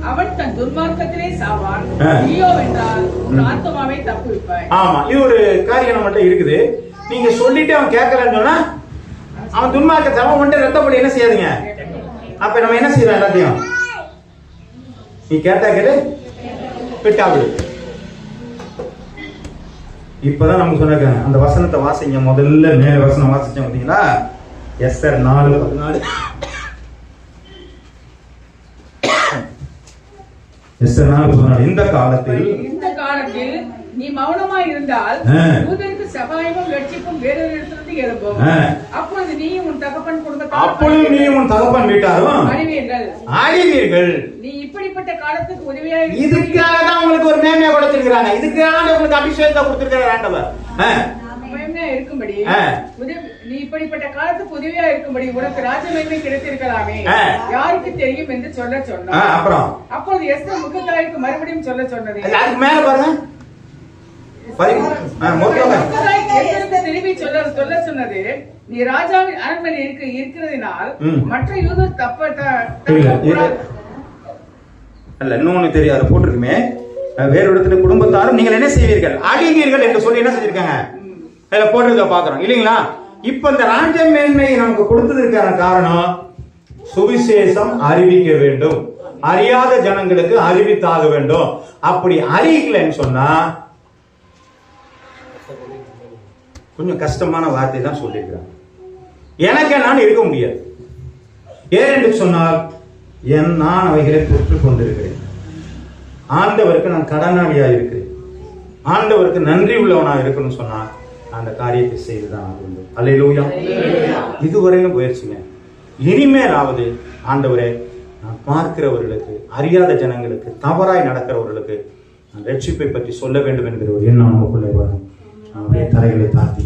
அவன் தன் துன்மார்க்கத்திலே சாவான், நீயோ என்றால் உன் ஆத்மாவை தப்புவிப்பாய். ஆமா, இது ஒரு காரியம் நம்மகிட்ட இருக்குது. நீங்க சொல்லிட்டு அவன் கேட்கலன்னு சொன்னா அவன் துன்மார்க்கத்தை அவன் வந்துட்டு ரத்தப்படி என்ன செய்யாதுங்க. அப்ப நம்ம என்ன செய்யறோம்? எல்லாத்தையும் நீ கேட்டா கேட்டு விட்டாவிடு. இப்பதான் நமக்கு சொன்ன அந்த வசனத்தை வாசிங்க. முதல்ல மேல வசனம் வாசிச்சோம் பாத்தீங்களா? எஸ்தர் 4:14. எஸ்தர் 4:14. இந்த காலத்தில் நீ மௌனமாய் இருந்தால் தூதருக்கு சகாயமும் ரட்சிப்பும் வேறொரு இடத்திலிருந்து எழும்பும். அப்பொழுது நீயும் உன் தகப்பன் வீட்டாரும் அழிவீர்கள். நீ இப்படிப்பட்ட காலத்துக்கு உதவியாக இதுக்காக தான் உங்களுக்கு ஒரு மேன்மையா கொடுத்திருக்கிறாங்க. இதுக்காக உங்களுக்கு அபிஷேகத்தை கொடுத்திருக்கிறார் ஆண்டவர். இருக்கும்படி நீ இப்படிப்பட்ட காலத்துக்கு உதவியா இருக்கும்படி உனக்கு ராஜமகிமை கிடைத்திருக்கலாமே, யாருக்கு தெரியும் என்று சொல்ல சொன்னார். அப்புறம் அப்போது எஸ்தர் முகத்தாய்க்கு மறுபடியும் சொல்ல சொன்னது. அதுக்கு மேல பாருங்க, திரும்பி சொல்ல சொன்னது, நீ ராஜாவின் அரண்மனை இருக்கிறதினால் மற்ற யூதர் அல்ல. இன்னொன்னு தெரியாது போட்டிருக்குமே, வேறு இடத்துல குடும்பத்தாரும் நீங்கள் என்ன செய்வீர்கள்? அழிவீர்கள் என்று சொல்லி என்ன செஞ்சிருக்காங்க அதுல போட்டிருக்க பாக்குறோம் இல்லைங்களா? இப்ப இந்த ராஜ மேன்மையை நமக்கு கொடுத்ததற்கான காரணம் சுவிசேஷம் அறிவிக்க வேண்டும், அறியாத ஜனங்களுக்கு அறிவித்தாக வேண்டும். அப்படி அறிவிக்கலன்னு சொன்னா கொஞ்சம் கஷ்டமான வார்த்தை தான் சொல்லியிருக்கிறாங்க. எனக்கு நான் இருக்க முடியாது. ஏனென்று சொன்னால் நான் அவைகளை பெற்றுக் கொண்டிருக்கிறேன். ஆண்டவருக்கு நான் கடனாளியா இருக்கிறேன். ஆண்டவருக்கு நன்றி உள்ளவனா இருக்கணும்னு சொன்னா அந்த காரியத்தை செய்துதான் ஆகும். அல்லேலூயா. இதுவரையிலும் போயிடுச்சுங்க. இனிமேலாவது ஆண்டவரே, நான் பார்க்கிறவர்களுக்கு, அறியாத ஜனங்களுக்கு, தவறாய் நடக்கிறவர்களுக்கு ரட்சிப்பை பற்றி சொல்ல வேண்டும் என்கிற ஒரு எண்ணம் நமக்குள்ளே வரும். நம்முடைய தலைகளை தாழ்த்தி